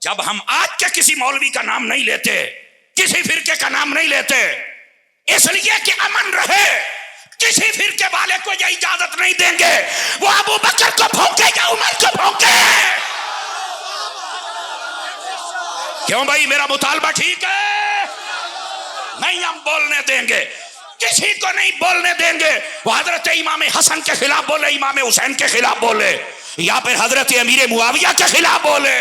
جب ہم آج کے کسی مولوی کا نام نہیں لیتے، کسی فرقے کا نام نہیں لیتے، اس لیے کہ امن رہے، کسی فرقے والے کو یہ اجازت نہیں دیں گے وہ ابو بکر کو بھونکے یا عمر کو بھونکے۔ کیوں بھائی میرا مطالبہ ٹھیک ہے؟ نہیں ہم بولنے دیں گے، کسی کو نہیں بولنے دیں گے۔ وہ حضرت امام حسن کے خلاف بولے، امام حسین کے خلاف بولے، یا پھر حضرت امیر معاویہ کے خلاف بولے،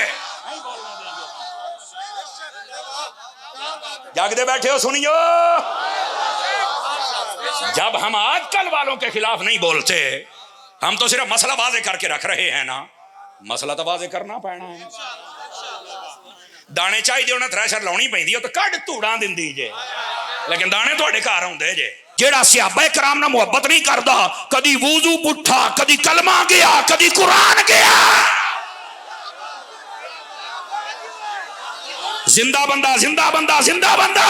جاگتے بیٹھے ہو سنیو۔ جب ہم آج کل والوں کے خلاف نہیں بولتے، ہم تو صرف مسئلہ واضح کر کے رکھ رہے ہیں نا، مسئلہ تو واضح کرنا پینا ہے۔ دانے چاہیے انہیں تھریشر لاؤنی پیندی ہے تو کڈ توڑاں دندی جے، لیکن دانے تھوڑے گھر ہوندے جے۔ جیڑا صحابہ کرام نہ محبت نہیں کردا، کدی وضو پٹھا، کدی کلمہ گیا، کدی قرآن گیا۔ زندہ بندہ زندہ بندہ زندہ بندہ۔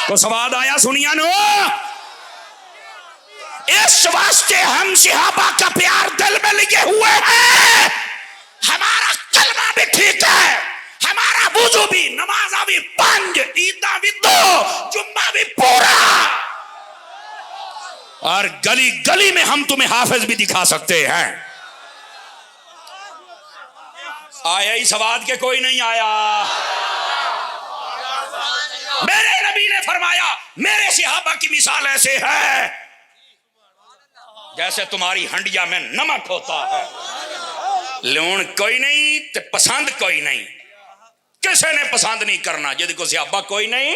تو سواد آیا سنیا نو؟ اس واسطے ہم صحابہ کا پیار دل میں لگے ہوئے ہیں۔ ہمارا کلمہ بھی ٹھیک ہے، ہمارا وضو بھی، نمازہ بھی 5، عیدہ بھی 2، جمعہ بھی پورا، اور گلی گلی میں ہم تمہیں حافظ بھی دکھا سکتے ہیں۔ آیا ہی سواد کے کوئی نہیں آیا؟ میرے نبی نے فرمایا میرے صحابہ کی مثال ایسے ہے جیسے تمہاری ہنڈیا میں نمک ہوتا ہے، لون کوئی نہیں تے پسند کوئی نہیں، کسے نے پسند نہیں کرنا، جدی کو صحابہ کوئی نہیں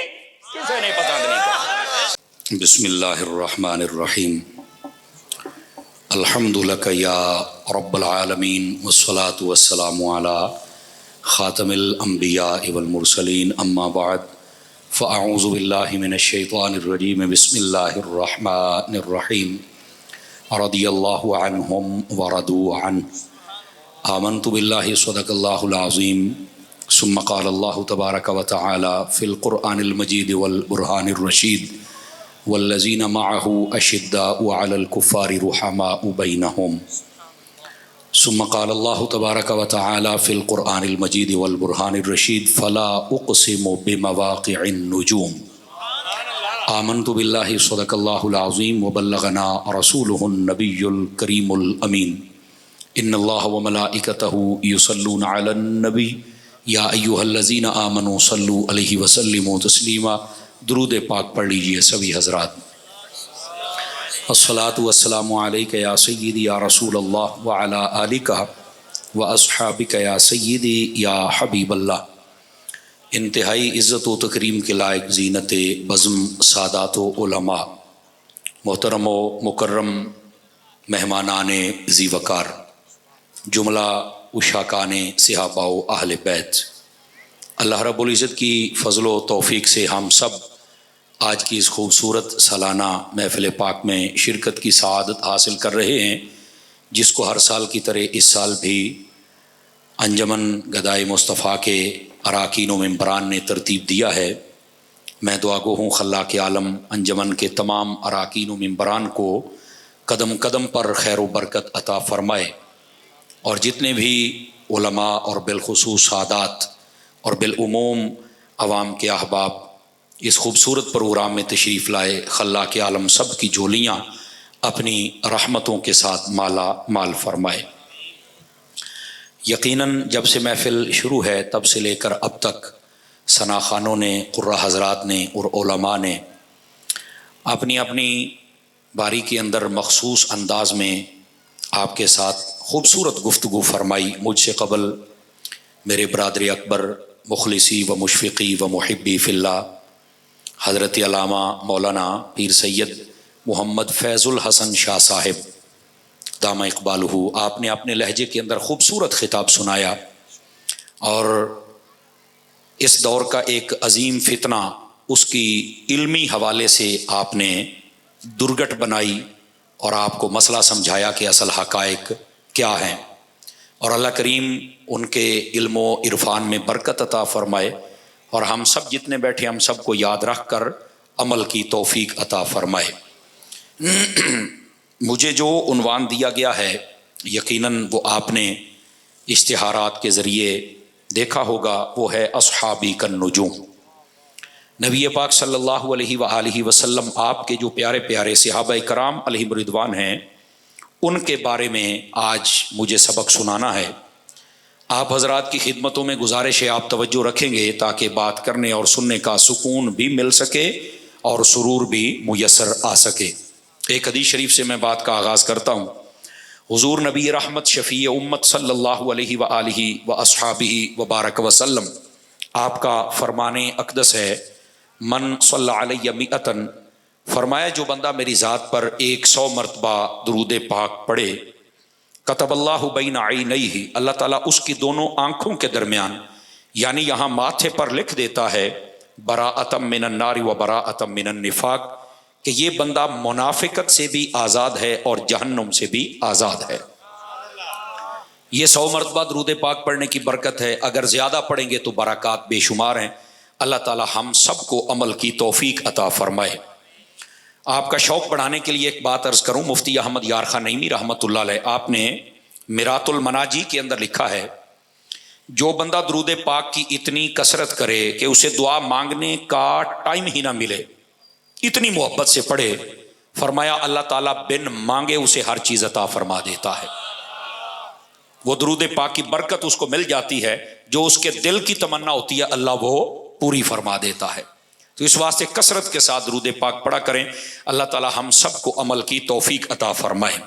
کسے نے پسند نہیں کرنا۔ بسم اللہ الرحمن الرحیم، الحمد لک یا رب العالمین، والصلاة والسلام علی خاتم الانبیاء والمرسلین، اما بعد فاعوذ باللہ من الشیطان الرجیم، بسم اللہ الرحمن الرحیم، رضی اللہ عنہم ورضوا عنہ، آمنت باللہ صدق اللہ العظیم، ثم قال اللہ تبارک وتعالی فی القرآن المجید والبرہان الرشید، والذین معه اشداء علی الکفار رحماء بینہم، ثم قال اللہ تبارک وتعالی فی القرآن المجید والبرہان الرشید فلا اقسم بمواقع النجوم، آمنت باللہ صدق اللہ العظیم وبلغنا رسولہ النبی الکریم الامین، ان اللہ وملائکتہ یصلون علی النبی یا ایہا الذین آمنوا صلوا علیہ وسلموا تسلیما۔ درود پاک پڑھ لیجئے سبھی حضرات۔ الصلاۃ والسلام علیک یا سیدی یا رسول اللہ وعلی آلک واصحابک یا سیدی یا حبیب اللہ۔ انتہائی عزت و تکریم کے لائق زینت بزم سادات و علماء، محترم و مکرم مہمانان ذی وقار، جملہ اشاکان صحابہ و اہل بیت، اللہ رب العزت کی فضل و توفیق سے ہم سب آج کی اس خوبصورت سالانہ محفل پاک میں شرکت کی سعادت حاصل کر رہے ہیں، جس کو ہر سال کی طرح اس سال بھی انجمن گدائے مصطفیٰ کے اراکین و ممبران نے ترتیب دیا ہے۔ میں دعا گو ہوں خلاق عالم انجمن کے تمام اراکین و ممبران کو قدم قدم پر خیر و برکت عطا فرمائے، اور جتنے بھی علماء اور بالخصوص سادات اور بالعموم عوام کے احباب اس خوبصورت پروگرام میں تشریف لائے، خلاق عالم سب کی جھولیاں اپنی رحمتوں کے ساتھ مالا مال فرمائے۔ یقیناً جب سے محفل شروع ہے تب سے لے کر اب تک ثنا خانوں نے، قرہ حضرات نے اور علماء نے اپنی اپنی باری کے اندر مخصوص انداز میں آپ کے ساتھ خوبصورت گفتگو فرمائی۔ مجھ سے قبل میرے برادر اکبر، مخلصی و مشفقی و محبی فی اللہ، حضرت علامہ مولانا پیر سید محمد فیض الحسن شاہ صاحب دامہ اقبالہ، آپ نے اپنے لہجے کے اندر خوبصورت خطاب سنایا، اور اس دور کا ایک عظیم فتنہ اس کی علمی حوالے سے آپ نے درگٹ بنائی اور آپ کو مسئلہ سمجھایا کہ اصل حقائق کیا ہیں، اور اللہ کریم ان کے علم و عرفان میں برکت عطا فرمائے، اور ہم سب جتنے بیٹھے ہم سب کو یاد رکھ کر عمل کی توفیق عطا فرمائے۔ مجھے جو عنوان دیا گیا ہے یقیناً وہ آپ نے اشتہارات کے ذریعے دیکھا ہوگا، وہ ہے اصحابی کالنجوم۔ نبی پاک صلی اللہ علیہ وآلہ وسلم آپ کے جو پیارے پیارے صحابہ کرام علیہم رضوان ہیں، ان کے بارے میں آج مجھے سبق سنانا ہے۔ آپ حضرات کی خدمتوں میں گزارش ہے آپ توجہ رکھیں گے تاکہ بات کرنے اور سننے کا سکون بھی مل سکے اور سرور بھی میسر آ سکے۔ ایک حدیث شریف سے میں بات کا آغاز کرتا ہوں۔ حضور نبی رحمت شفیع امت صلی اللہ علیہ وآلہ واصحابہ وبارک وسلم، آپ کا فرمان اقدس ہے، من صلی علیہ مئتن، فرمایا جو بندہ میری ذات پر 100 مرتبہ درود پاک پڑھے، کتب اللہ بین عینیہ، اللہ تعالیٰ اس کی دونوں آنکھوں کے درمیان یعنی یہاں ماتھے پر لکھ دیتا ہے براءۃ من النار و براءۃ من النفاق، کہ یہ بندہ منافقت سے بھی آزاد ہے اور جہنم سے بھی آزاد ہے۔ یہ 100 مرتبہ درود پاک پڑھنے کی برکت ہے، اگر زیادہ پڑھیں گے تو برکات بے شمار ہیں۔ اللہ تعالی ہم سب کو عمل کی توفیق عطا فرمائے۔ آپ کا شوق بڑھانے کے لیے ایک بات عرض کروں، مفتی احمد یار خان نعیمی رحمۃ اللہ علیہ، آپ نے میرات المناجی کے اندر لکھا ہے، جو بندہ درود پاک کی اتنی کثرت کرے کہ اسے دعا مانگنے کا ٹائم ہی نہ ملے، اتنی محبت سے پڑھے، فرمایا اللہ تعالیٰ بن مانگے اسے ہر چیز عطا فرما دیتا ہے۔ وہ درود پاک کی برکت اس کو مل جاتی ہے، جو اس کے دل کی تمنا ہوتی ہے اللہ وہ پوری فرما دیتا ہے۔ تو اس واسطے کثرت کے ساتھ درود پاک پڑھا کریں، اللہ تعالیٰ ہم سب کو عمل کی توفیق عطا فرمائے۔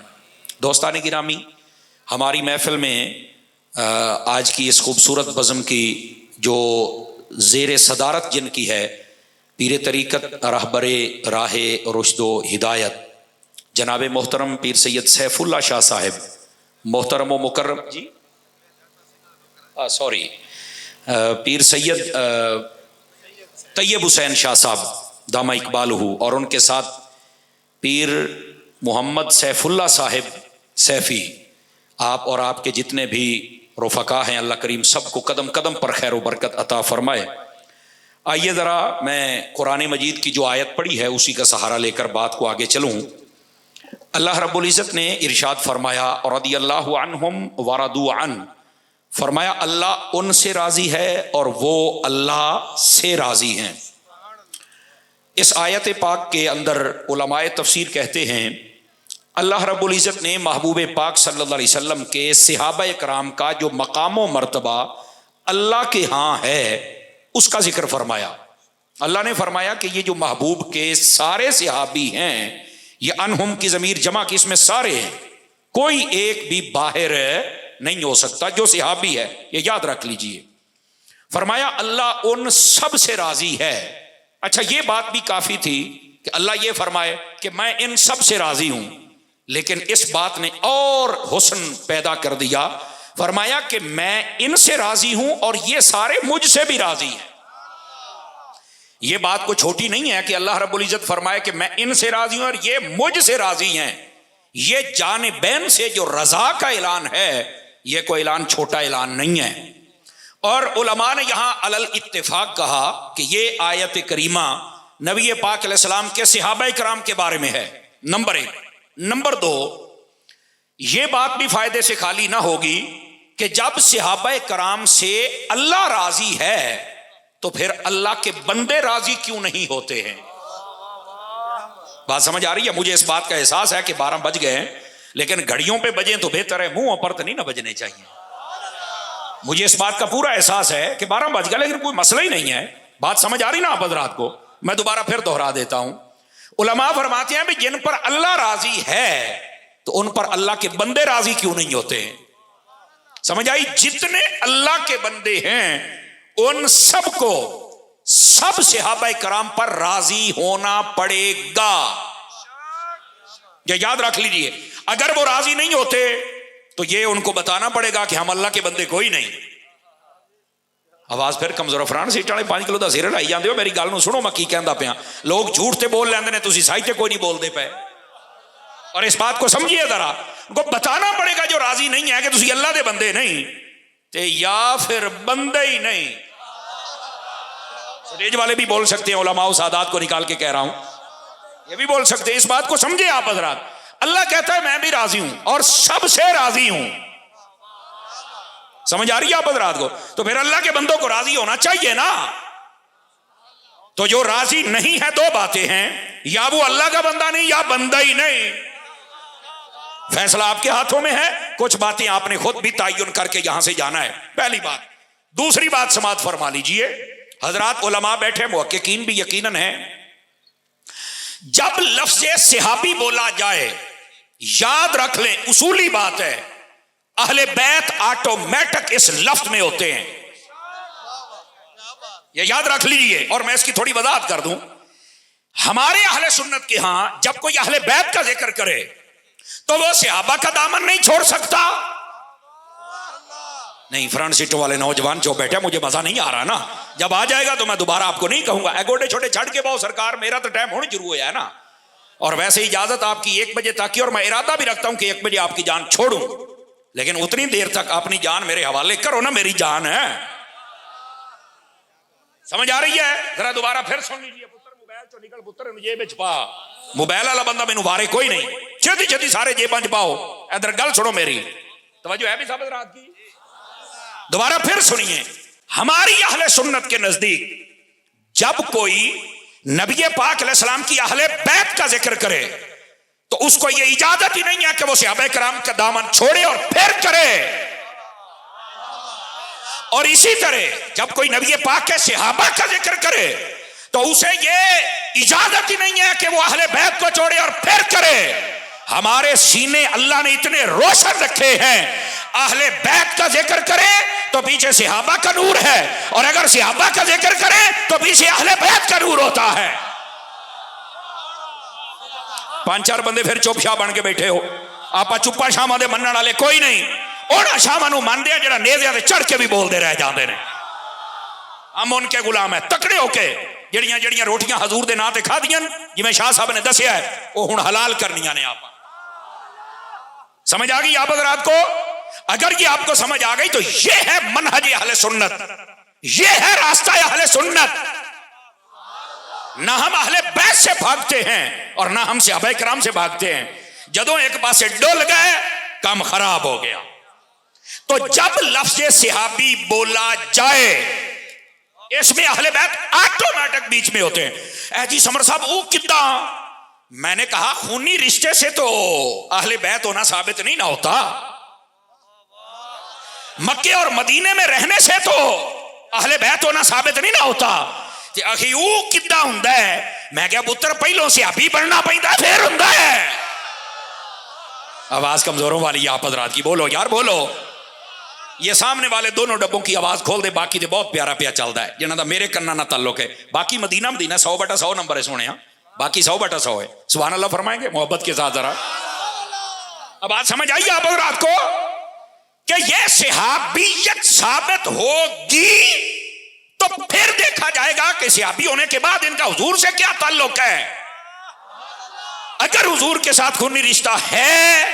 دوستان گرامی، ہماری محفل میں آج کی اس خوبصورت بزم کی جو زیر صدارت جن کی ہے، پیر طریقت رہبر راہ رشد و ہدایت جناب محترم پیر سید سیف اللہ شاہ صاحب، محترم و مکرم پیر سید طیب حسین شاہ صاحب دامہ اقبالہ، اور ان کے ساتھ پیر محمد سیف اللہ صاحب سیفی، آپ اور آپ کے جتنے بھی رفقا ہیں، اللہ کریم سب کو قدم قدم پر خیر و برکت عطا فرمائے۔ آئیے ذرا میں قرآن مجید کی جو آیت پڑھی ہے اسی کا سہارا لے کر بات کو آگے چلوں۔ اللہ رب العزت نے ارشاد فرمایا، رضی اللہ عنہم ورضوا عنہ، فرمایا اللہ ان سے راضی ہے اور وہ اللہ سے راضی ہیں۔ اس آیت پاک کے اندر علماء تفسیر کہتے ہیں اللہ رب العزت نے محبوب پاک صلی اللہ علیہ وسلم کے صحابہ کرام کا جو مقام و مرتبہ اللہ کے ہاں ہے اس کا ذکر فرمایا۔ اللہ نے فرمایا کہ یہ جو محبوب کے سارے صحابی ہیں، یہ انہم کی ضمیر جمع کی، اس میں سارے ہیں، کوئی ایک بھی باہر نہیں ہو سکتا جو صحابی ہے، یہ یاد رکھ لیجئے۔ فرمایا اللہ ان سب سے راضی ہے۔ اچھا، یہ بات بھی کافی تھی کہ اللہ یہ فرمائے کہ میں ان سب سے راضی ہوں، لیکن اس بات نے اور حسن پیدا کر دیا، فرمایا کہ میں ان سے راضی ہوں اور یہ سارے مجھ سے بھی راضی ہیں۔ یہ بات کو چھوٹی نہیں ہے کہ اللہ رب العزت فرمائے کہ میں ان سے راضی ہوں اور یہ مجھ سے راضی ہیں۔ یہ جانبین سے جو رضا کا اعلان ہے، یہ کوئی اعلان چھوٹا اعلان نہیں ہے۔ اور علماء نے یہاں علل اتفاق کہا کہ یہ آیت کریمہ نبی پاک علیہ السلام کے صحابہ کرام کے بارے میں ہے، نمبر 1۔ نمبر 2، یہ بات بھی فائدے سے خالی نہ ہوگی کہ جب صحابہ کرام سے اللہ راضی ہے تو پھر اللہ کے بندے راضی کیوں نہیں ہوتے ہیں؟ بات سمجھ آ رہی ہے؟ مجھے اس بات کا احساس ہے کہ 12 بج گئے ہیں، لیکن گھڑیوں پہ بجیں تو بہتر ہے، منہوں پر تو نہیں نہ بجنے چاہیے۔ مجھے اس بات کا پورا احساس ہے کہ 12 بج گئے لیکن کوئی مسئلہ ہی نہیں ہے۔ بات سمجھ آ رہی نا آپ حضرات کو؟ میں دوبارہ پھر دوہرا دیتا ہوں۔ علماء فرماتے ہیں بھی جن پر اللہ راضی ہے تو ان پر اللہ کے بندے راضی کیوں نہیں ہوتے ہیں؟ سمجھ آئی؟ جتنے اللہ کے بندے ہیں ان سب کو سب صحابہ کرام پر راضی ہونا پڑے گا، یہ یاد رکھ لیجئے۔ اگر وہ راضی نہیں ہوتے تو یہ ان کو بتانا پڑے گا کہ ہم اللہ کے بندے کوئی نہیں۔ آواز پھر کمزور فران سی 5 کلو دا سر لائی جاندے ہو، میری گل نو سنو میں کی کہندا پیا۔ لوگ جھوٹ تے بول لیندے نے، تسی سچ تے کوئی نہیں بولدے پے۔ اور اس بات کو سمجھیے ذرا، ان کو بتانا پڑے گا جو راضی نہیں ہے کہ تسی اللہ دے بندے نہیں تے یا پھر بندے ہی نہیں۔ سٹیج والے بھی بول سکتے ہیں، علماء و سادات کو نکال کے کہہ رہا ہوں، یہ بھی بول سکتے ہیں۔ اس بات کو سمجھے آپ حضرات، اللہ کہتا ہے میں بھی راضی ہوں اور سب سے راضی ہوں. سمجھ آ رہی ہے آپ حضرات کو؟ تو پھر اللہ کے بندوں کو راضی ہونا چاہیے نا. تو جو راضی نہیں ہے دو باتیں ہیں، یا وہ اللہ کا بندہ نہیں یا بندہ ہی نہیں. فیصلہ آپ کے ہاتھوں میں ہے. کچھ باتیں آپ نے خود بھی تعین کر کے یہاں سے جانا ہے، پہلی بات. دوسری بات سماعت فرما لیجئے حضرات، علماء بیٹھے، محققین بھی یقیناً ہیں. جب لفظ صحابی بولا جائے، یاد رکھ لیں اصولی بات ہے، اہل بیت آٹومیٹک اس لفظ میں ہوتے ہیں. یہ یاد رکھ لیجئے. اور میں اس کی تھوڑی وضاحت کر دوں. ہمارے اہل سنت کے ہاں جب کوئی اہل بیت کا ذکر کرے تو وہ صحابہ کا دامن نہیں چھوڑ سکتا. نہیں، فرنٹ سیٹ والے نوجوان جو بیٹھے، مجھے مزہ نہیں آ رہا نا. جب آ جائے گا تو میں دوبارہ آپ کو نہیں کہوں گا اے گوڈے چھوٹے چھڑ کے باؤ سرکار، میرا تو ٹائم ہونے شروع ہوا ہے نا. اور ویسے اجازت آپ کی 1 بجے تک کی، اور میں ارادہ بھی رکھتا ہوں کہ 1 بجے آپ کی جان چھوڑوں، لیکن اتنی دیر تک اپنی جان میرے حوالے کرو نا، میری جان ہے. سمجھ آ رہی ہے؟ ذرا دوبارہ پھر سن لیجیے. پتر موبائل چو نکل، پتر جیب وچ پا. موبائل والا بندہ مینوں وارے کوئی نہیں. چھتی چھتی سارے جیباں چ پاؤ. ادھر گل سنو میری، توجہ ہے بھی صاحب رات کی. دوبارہ پھر سنیے. ہماری اہل سنت کے نزدیک جب کوئی نبی پاک علیہ السلام کی اہل بیت کا ذکر کرے تو اس کو یہ اجازت ہی نہیں ہے کہ وہ صحابہ کرام کا دامن چھوڑے اور پھر کرے. اور اسی طرح جب کوئی نبی پاک کے صحابہ کا ذکر کرے تو اسے یہ اجازت ہی نہیں ہے کہ وہ اہل بیت کو چھوڑے اور پھر کرے. ہمارے سینے اللہ نے اتنے روشن رکھے ہیں، اہل بیت کا ذکر کرے تو پیچھے صحابہ کا نور ہے، اور اگر صحابہ کا ذکر کرے تو پیچھے اہل بیت کا نور ہوتا ہے. 5-4 بندے پھر چپ شاہ بن کے بیٹھے ہو. آپ چپا شاما دے منن والے کوئی نہیں. انہاں شاما نو مانتے ہیں جڑا نیزیاں تے چڑھ کے بھی بولتے رہ جاندے نے. ہم ان کے غلام ہیں تکڑے ہو کے. جڑیاں جڑیاں روٹیاں حضور دے نام تے کھادیاں جویں شاہ صاحب نے دسیا ہے، وہ ہن حلال کرنیاں نے. آپ سمجھ آ گئی آپ حضرات کو؟ اگر یہ آپ کو سمجھ آ گئی تو یہ ہے منہج اہل سنت، یہ ہے راستہ اہل سنت. نہ ہم اہل بیت سے بھاگتے ہیں اور نہ ہم صحابہ کرام سے بھاگتے ہیں. جدوں ایک پاسے ڈول گئے کام خراب ہو گیا. تو جب لفظ صحابی بولا جائے اس میں اہل بیت آٹومیٹک بیچ میں ہوتے ہیں. اے جی سمر صاحب وہ کداں؟ میں نے کہا خونی رشتے سے تو اہل بیت ہونا ثابت نہیں نہ ہوتا. مکے اور مدینے میں رہنے سے تو اہل بیت ہونا ثابت نہیں نہ ہوتا. کہ اخی وہ کداں ہوندا ہے؟ میں کہا پتر پہلوں صحابی بننا پیندا پھر ہوندا ہے. آواز کمزوروں والی آپ حضرات کی، بولو یار بولو. یہ سامنے والے دونوں ڈبوں کی آواز کھول دے، باقی دے بہت پیارا پیا چلدا ہے جنہاں دا میرے کناں نہ تعلق ہے. باقی مدینہ 100/100 نمبر ہے سونے، باقی 100/100 ہے. سبحان اللہ فرمائیں گے محبت کے ساتھ ذرا. اب بات سمجھ آئی آپ حضرات کو کہ یہ صحابیت ثابت ہوگی تو پھر دیکھا جائے گا کہ صحابی ہونے کے بعد ان کا حضور سے کیا تعلق ہے. اگر حضور کے ساتھ خونی رشتہ ہے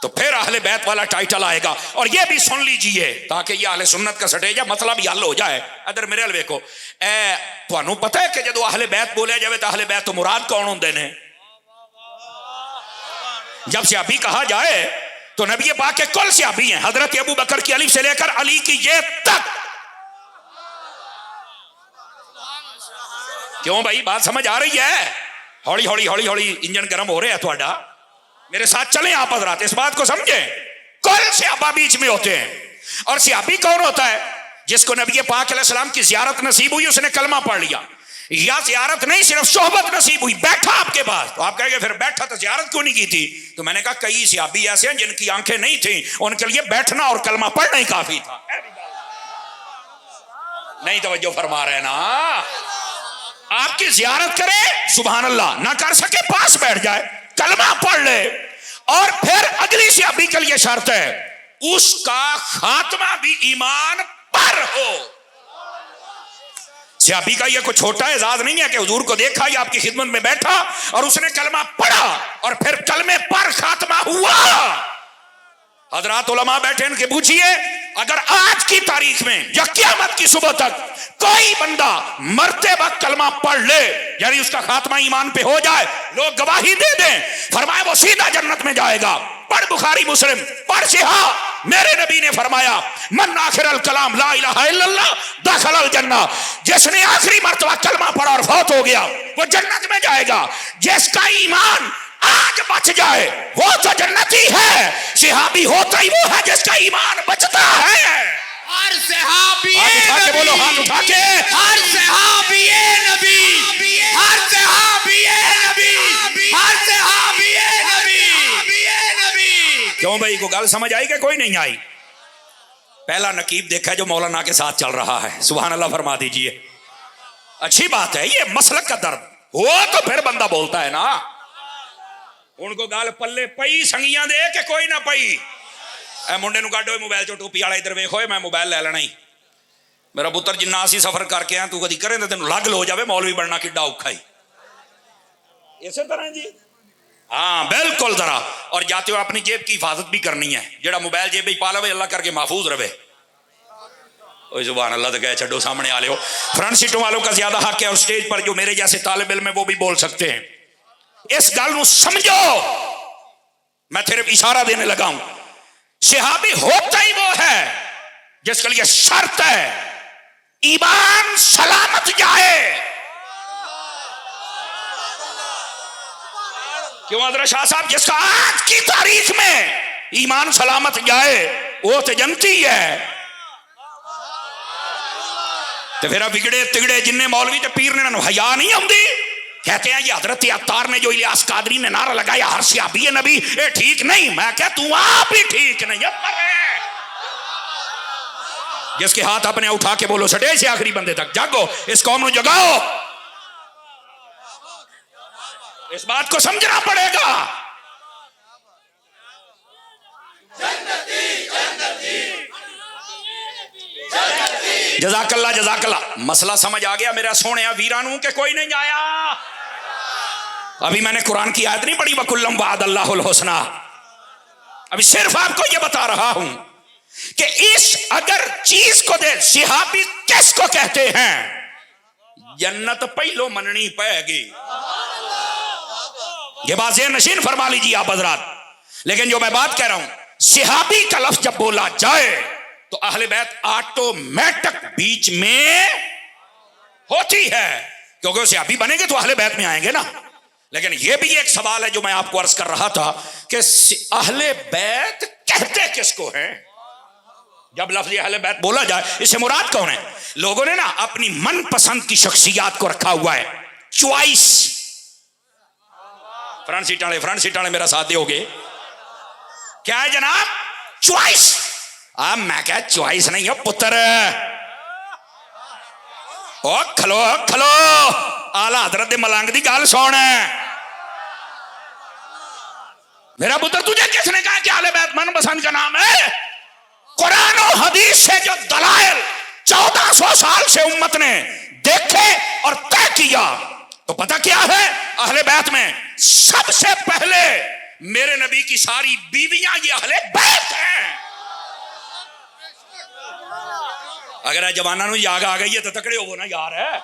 تو پھر اہل بیت والا ٹائٹل آئے گا. اور یہ بھی سن لیجئے تاکہ یہ اہل سنت کا سٹے جا مسئلہ بھی حل ہو جائے. ادھر میرے الوے کو تھانوں پتہ ہے کہ جدو اہل بیت بولے جائے تو اہل بیت تو مراد کون ہوندے نے؟ جب صحابی کہا جائے تو نبی پاک کے کل صحابی ہیں، حضرت ابو بکر کی الف سے لے کر علی کی یہ تک. کیوں بھائی بات سمجھ آ رہی ہے؟ ہولی ہولی ہولی ہولی انجن گرم ہو رہے ہیں تھوڑا، میرے ساتھ چلیں آپ حضرات، اس بات کو سمجھیں. کل صحابہ بیچ میں ہوتے ہیں. اور صحابی کون ہوتا ہے؟ جس کو نبی پاک علیہ السلام کی زیارت نصیب ہوئی، اس نے کلمہ پڑھ لیا. یا زیارت نہیں صرف صحبت نصیب ہوئی، بیٹھا آپ کے پاس. تو آپ کہیں گے پھر بیٹھا تو زیارت کیوں نہیں کی تھی؟ تو میں نے کہا کئی صحابی ایسے ہیں جن کی آنکھیں نہیں تھیں، ان کے لیے بیٹھنا اور کلمہ پڑھنا ہی کافی تھا. نہیں توجہ فرما رہے نا؟ آپ کی زیارت کرے سبحان اللہ، نہ کر سکے پاس بیٹھ جائے، کلمہ پڑھ لے. اور پھر اگلی صحابی کے لیے شرط ہے اس کا خاتمہ بھی ایمان پر ہو. صحابی کا یہ کوئی چھوٹا اعزاز نہیں ہے کہ حضور کو دیکھا یا آپ کی خدمت میں بیٹھا اور اس نے کلمہ پڑھا اور پھر کلمے پر خاتمہ ہوا. حضرات علماء بیٹھے ان کے پوچھئے اگر آج کی تاریخ میں یا قیامت کی صبح تک کوئی بندہ مرتے وقت کلمہ پڑھ لے یعنی اس کا خاتمہ ایمان پہ ہو جائے لوگ گواہی دے دیں فرمایا وہ سیدھا جنت میں جائے گا. پڑھ بخاری مسلم پڑھ صحیح میرے نبی نے فرمایا من آخر الکلام لا الہ الا اللہ دخل الجنہ جس نے آخری مرتبہ کلمہ پڑھا اور فوت ہو گیا وہ جنت میں جائے گا. جس کا ایمان آج بچ جائے وہ تو جنتی ہے. صحابی ہوتا ہی وہ ہے جس کا ایمان بچتا ہے. ہر صحابی نبی بولو ہاتھ اٹھا کے ہر صحابی نبی ہر صحابی نبی ہر صحابی نبی. کیوں بھائی کو گل سمجھ آئی کہ کوئی نہیں آئی؟ پہلا نقیب دیکھا جو مولانا کے ساتھ چل رہا ہے سبحان اللہ فرما دیجئے. اچھی بات ہے یہ مسلک کا درد ہو تو پھر بندہ بولتا ہے نا. ان کو گال پلے پئی سنگیاں دے کہ کوئی نہ پئی. اے منڈے نو کڈو موبائل چو ٹوپی والا ادھر ویکھو میں موبائل لے لینا ہی. میرا پتر جنہ اسی سفر کر کے آئے تو کدی کریں تے تینوں لگ لو جاوے مولوی بننا کڈا اوکھا ہی. اسی طرح جی ہاں بالکل ذرا. اور جاتے ہو اپنی جیب کی حفاظت بھی کرنی ہے. جڑا موبائل جیب وچ پا لے اللہ کر کے محفوظ رہے. اوہ سبحان اللہ تو کہے چھڈو سامنے آ لے ہو. فرنٹ سیٹوں والوں کا زیادہ حق ہے اور سٹیج پر جو میرے جیسے طالب علم ہے وہ بھی بول سکتے ہیں. اس گل نو سمجھو میں صرف اشارہ دینے لگا ہوں. صحابی ہوتا ہی وہ ہے جس کے لیے شرط ہے ایمان سلامت جائے. کیوں حضرت شاہ صاحب جس کا آج کی تاریخ میں ایمان سلامت جائے وہ تو جنتی ہے. تو پھر بگڑے تگڑے جن مولوی تے پیر نے حیا نہیں آتی. کہتے ہیں یہ حضرت عطار نے جو الیاس قادری نے نعرہ لگایا ہر صحابی نبی اے ٹھیک نہیں. میں کہ تو آپ ہی ٹھیک نہیں ہے. جس کے ہاتھ اپنے اٹھا کے بولو سٹے سے آخری بندے تک جاگو اس قوم نو جگاؤ. اس بات کو سمجھنا پڑے گا. جزاک اللہ جزاک اللہ. مسئلہ سمجھ آ گیا میرا سونے ویرانوں کہ کوئی نہیں آیا. ابھی میں نے قرآن کی آیت نہیں پڑھی وَكُلًّا وَعَدَ اللَّهُ الْحُسْنَىٰ. ابھی صرف آپ کو یہ بتا رہا ہوں کہ اس اگر چیز کو دے صحابی کس کو کہتے ہیں جنت پہلو مننی پائے گی. یہ بات ذہن نشین فرما لیجیے آپ حضرات. لیکن جو میں بات کہہ رہا ہوں صحابی کا لفظ جب بولا جائے تو اہل بیت آٹومیٹک بیچ میں ہوتی ہے کیونکہ صحابی بنیں گے تو اہل بیت میں آئیں گے نا. لیکن یہ بھی ایک سوال ہے جو میں آپ کو عرض کر رہا تھا کہ اہل بیت کہتے کس کو ہیں؟ جب لفظ اہل بیت بولا جائے اس سے مراد کون ہے؟ لوگوں نے نا اپنی من پسند کی شخصیات کو رکھا ہوا ہے. چوائس. فرنٹ سیٹ والے میرا ساتھ دو گے کیا ہے جناب؟ چوائس. اب میں کہا چوائس نہیں ہو پتر. او کھلو کھلو آلہ حضرت ملنگ دی گل سن. میرا پتر تجھے کس نے کہا کہ اہل بیت من پسند کا نام ہے؟ قرآن و حدیث سے جو دلائل 1400 سال سے امت نے دیکھے اور طے کیا تو پتہ کیا ہے؟ اہل بیت میں سب سے پہلے میرے نبی کی ساری بیویاں یہ اہل بیت ہیں. اگر جوانہ نو یاگ آ گئی ہے تو تکڑے ہو نا یار ہے.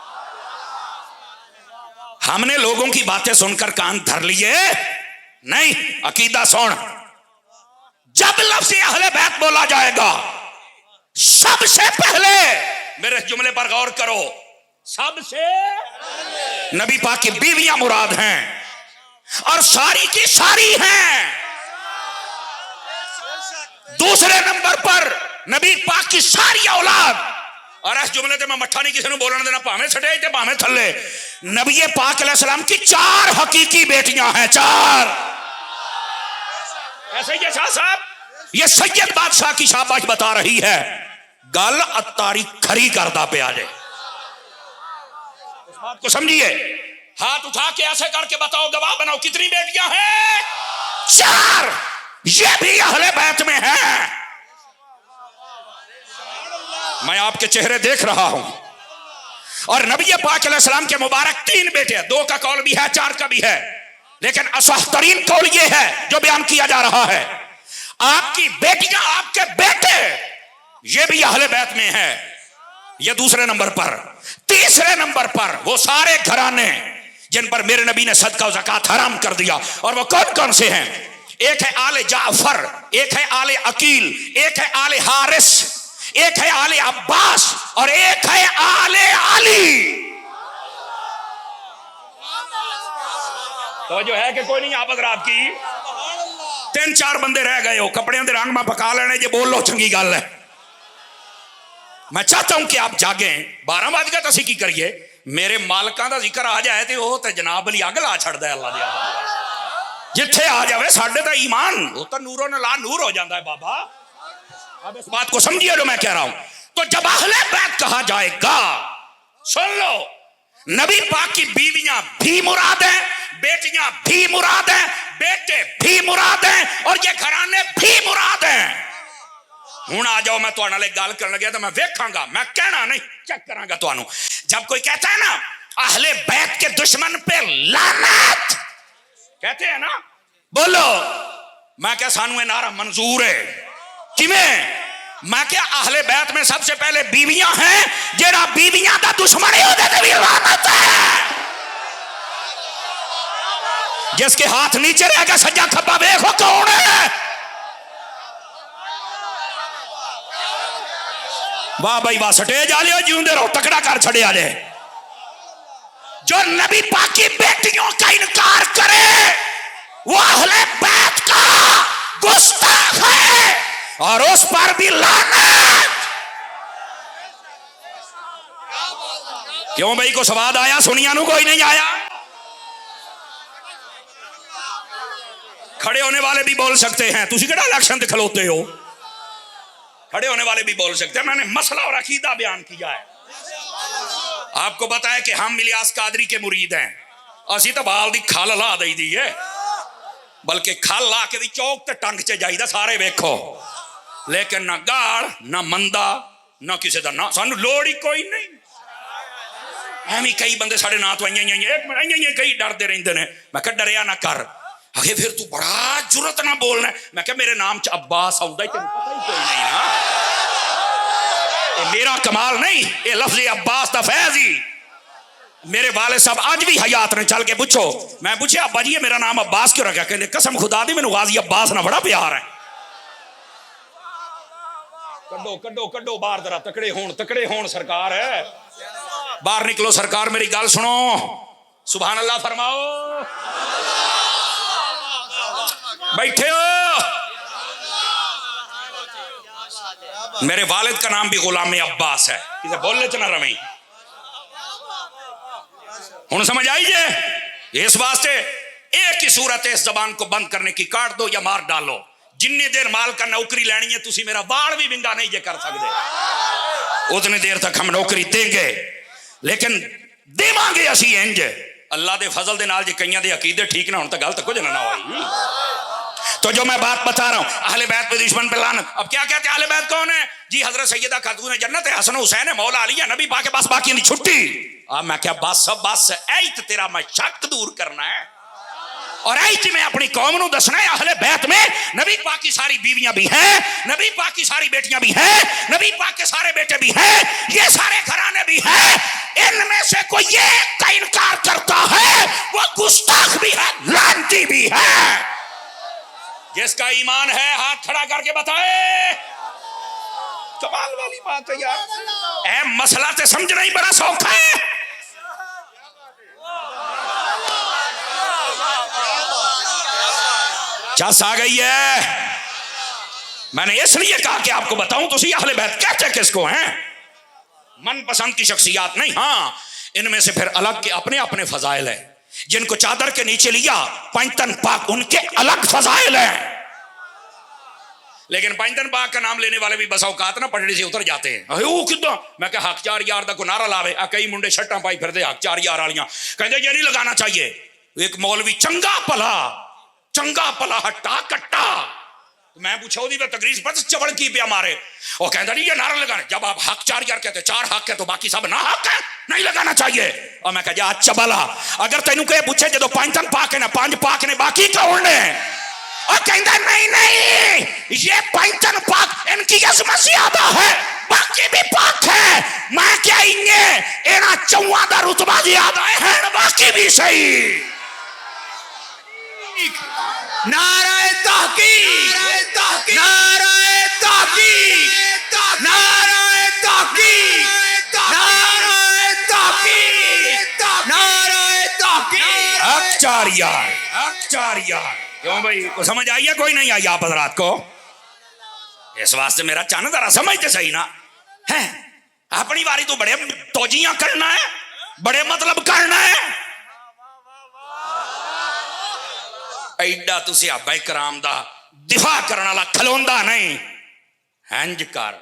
ہم نے لوگوں کی باتیں سن کر کان دھر لیے نہیں. عقیدہ سن. جب لفظ اہل بیت بولا جائے گا سب سے پہلے میرے جملے پر غور کرو سب سے نبی پاک کی بیویاں مراد ہیں اور ساری کی ساری ہیں. دوسرے نمبر پر نبی پاک کی ساری اولاد. اور اس جملے تے میں مٹھا نہیں کسی نے بولنے دینا پاویں سٹے تے پاویں تھلے. نبی پاک علیہ السلام کی 4 حقیقی بیٹیاں ہیں. 4. ایسے ہی شاہ صاحب یہ سید بادشاہ کی شاباش بتا رہی ہے. گل اتاری کھری کردہ پہ آ جائے. اس بات کو سمجھیے. ہاتھ اٹھا کے ایسے کر کے بتاؤ گواہ بناؤ کتنی بیٹیاں ہیں؟ 4. یہ بھی اہل بیت میں ہیں. میں آپ کے چہرے دیکھ رہا ہوں. اور نبی پاک علیہ السلام کے مبارک 3 بیٹے ہیں. 2 کا قول بھی ہے 4 کا بھی ہے. لیکن اصح ترین قول یہ ہے جو بیان کیا جا رہا ہے آپ کی بیٹیاں، آپ کے بیٹے، یہ بھی اہل بیت میں ہے. یہ دوسرے نمبر پر. تیسرے نمبر پر وہ سارے گھرانے جن پر میرے نبی نے صدقہ و زکوٰۃ حرام کر دیا. اور وہ کون کون سے ہیں؟ ایک ہے آل جعفر، ایک ہے آل عقیل، ایک ہے آل حارث، ایک ہے آل عباس، اور ایک ہے آل علی. توجہ ہے کہ کوئی نہیں آپ حضرات کی؟ 3-4 بندے رہ گئے ہو، کپڑے دے رنگ میں پکا لینے جی، بول لو چنگی گل ہے. میں چاہتا ہوں کہ آپ جاگیں. 12 بج گئے تو اسی کی کریے. میرے مالکاں دا ذکر آ جائے تو وہ تے جناب علی اگ لا چھڑدا ہے. اللہ دے جتھے آ جاوے ساڈے تے ایمان وہ تو نوروں نے لا نور ہو جاتا ہے. بابا اب اس بات کو سمجھیے جو میں کہہ رہا ہوں. تو جب اہل بیت کہا جائے گا، سن لو، نبی پاک کی بیویاں بھی مراد ہیں، بیٹیاں بھی مراد ہیں، بیٹے بھی مراد ہیں، اور یہ گھرانے بھی مراد ہیں. ہوں آ جاؤ، میں تہاڈے نال ایک گل کرن لگا تو میں ویکھاں گا، میں کہنا نہیں، چیک کراں گا تانوں. جب کوئی کہتا ہے نا اہل بیت کے دشمن پہ لعنت کہتے ہیں نا، بولو. میں کہ سانو یہ نعرہ منظور ہے. کیویں؟ میں کہ اہل بیت میں سب سے پہلے بیویاں ہیں، جیڑا بیویاں دا دشمن ہے اودے تے بھی لعنت ہے. جس کے ہاتھ نیچے رہ گا سجا کھبا ویکھو کون ہے. واہ بھائی واہ، سٹیج آ لیا جیوندے رہو، تکڑا کر چھڑے آ جائے. جو نبی پاک کی بیٹیوں کا انکار کرے وہ اہل بیت کا گستاخ ہے، اور اس پر بھی لعنت. کیوں بھائی کو سواد آیا؟ سنیا نو کوئی نہیں آیا؟ کھڑے ہونے والے بھی بول سکتے ہیں. تسی کہڑا الیکشن تے کھلوتے ہو؟ کھڑے ہونے والے بھی بول سکتے ہیں. میں نے مسئلہ اور عقیدہ بیان کیا ہے. آپ کو بتایا کہ ہم الیاس قادری کے مرید ہیں. اسی تو بال دی کھال لا دئی دی ہے، بلکہ کھال لا کے دی چوک تے ٹنگ چ جائی دا سارے ویکھو. لیکن نہ گاڑ نہ مندا نہ کسی دا نہ، سانو لوڑ ہی کوئی نہیں. ایویں کئی بندے ساڈے نا تو ایک کئی ڈردے رہندے نے. میں کہ ڈریا نہ کر. آگے پھر تو بڑا جرت نہ بولنا. میں کہ میرے نام چ عباس آؤندا ہی تینوں پتہ ہی کوئی نہیں نا. میرا کمال نہیں، یہ لفظ عباس دا فیض ہی. میرے والد صاحب آج بھی حیات نے، چل کے پوچھو. میں پوچھے ابا جی میرا نام عباس کیوں رکھا؟ کہنے قسم خدا دی مینوں غازی عباس نہ بڑا پیار ہے. کڈو کڈو کڈو باہر ذرا، تکڑے ہون سرکار ہے. باہر نکلو سرکار، میری گل سنو. سبحان اللہ فرماؤ. بیٹھے ہو. میرے والد کا نام بھی غلام عباس ہے. اسے بولنے چ نہ رویں. ہوں سمجھ آئی جے؟ اس واسطے ایک ہی صورت ہے، اس زبان کو بند کرنے کی، کاٹ دو یا مار ڈالو. جنی دیر مال کا نوکری لینی ہے تسی میرا وال بھی ونگا نہیں جے کر سکتے، اتنی دیر تک ہم نوکری دیں گے. لیکن دیواں گے اسی انج اللہ دے فضل دے نال. جے کئیاں دے عقیدے ٹھیک نہ ہون تے گل تے کچھ نہ ہوئی. تو جو میں بات بتا رہا ہوں، اہل بیت پہ دشمن پہ لعنت. اب کیا کہتے ہیں اہل بیت کون ہے جی؟ حضرت سیدہ خاتون جنت ہے، حسن حسین ہے، مولا علی ہے، نبی پاک کے پاس باقی نہیں چھٹی. اب میں کیا بس ایت تیرا میں شک دور کرنا ہے، اور ایت میں اپنی قوم نو دسنا ہے اہل بیت میں نبی پاک کی ساری بیویاں بھی ہیں، نبی پاک کی ساری بیٹیاں بھی ہیں، نبی پاک کے سارے بیٹے بھی ہیں، یہ سارے گھرانے بھی ہیں. ان میں سے کوئی ایک کا انکار کرتا ہے وہ گستاخ بھی ہے، لعنتی بھی ہے. جس کا ایمان ہے ہاتھ کھڑا کر کے بتائے. کمال والی بات ہے یار. اے مسئلہ تے سمجھنا ہی بڑا سوکھا ہے. چس آ گئی ہے. میں نے اس لیے کہا کہ آپ کو بتاؤں تو اسی اہل بیت کہتے کس کو ہیں؟ من پسند کی شخصیات نہیں. ہاں ان میں سے پھر الگ کے اپنے اپنے فضائل ہیں. جن کو چادر کے نیچے لیا پنجتن پاک، ان کے الگ فضائل ہیں. لیکن پنجتن پاک کا نام لینے والے بھی بس اوقات نہ پٹڑی سے اتر جاتے ہیں. او کداں؟ میں کہ حق چار یار دا کو نعرہ لاوے. کئی منڈے شٹاں پائی پھر دے حق چار یار والیاں، کہندے یہ نہیں لگانا چاہیے. ایک مولوی چنگا پلا ہٹا کٹا. میں پوچھا وہ تقریر پر چبڑ کی پیا مارے. وہ کہتا نہیں یہ نعرہ لگانا. جب آپ حق چار یار کہتے 4 حق ہے تو باقی سب نہ حق ہے، نہیں لگانا چاہیے. اور میں کہا جا چبلا اگر تینوں کہ پوچھے جدو پنجتن پاک ہے نا، 5 پاک نے باقی کون نے؟ اور کہ کہندا نہیں نہیں یہ پنجن پاک ان کی عظمت زیادہ ہے باقی بھی پاک ہے میں کیا انہاں چواں دا رتبہ زیادہ ہے باقی بھی صحیح نعرہ تحقیق نعرہ تحقیق نعرہ تحقیق نعرہ تحقیق نعرہ تحقیق اکچار یار کیوں بھائی کو سمجھ آئی ہے کوئی نہیں آئی آپ حضرات کو اس واسطے میرا چاند ذرا سمجھتے صحیح نا ہے اپنی باری تو بڑے توجیاں کرنا ہے بڑے مطلب کرنا ہے ایڈا تو صحابہ کرام دا دفاع کرنے والا کھلوندا نہیں ہنج کر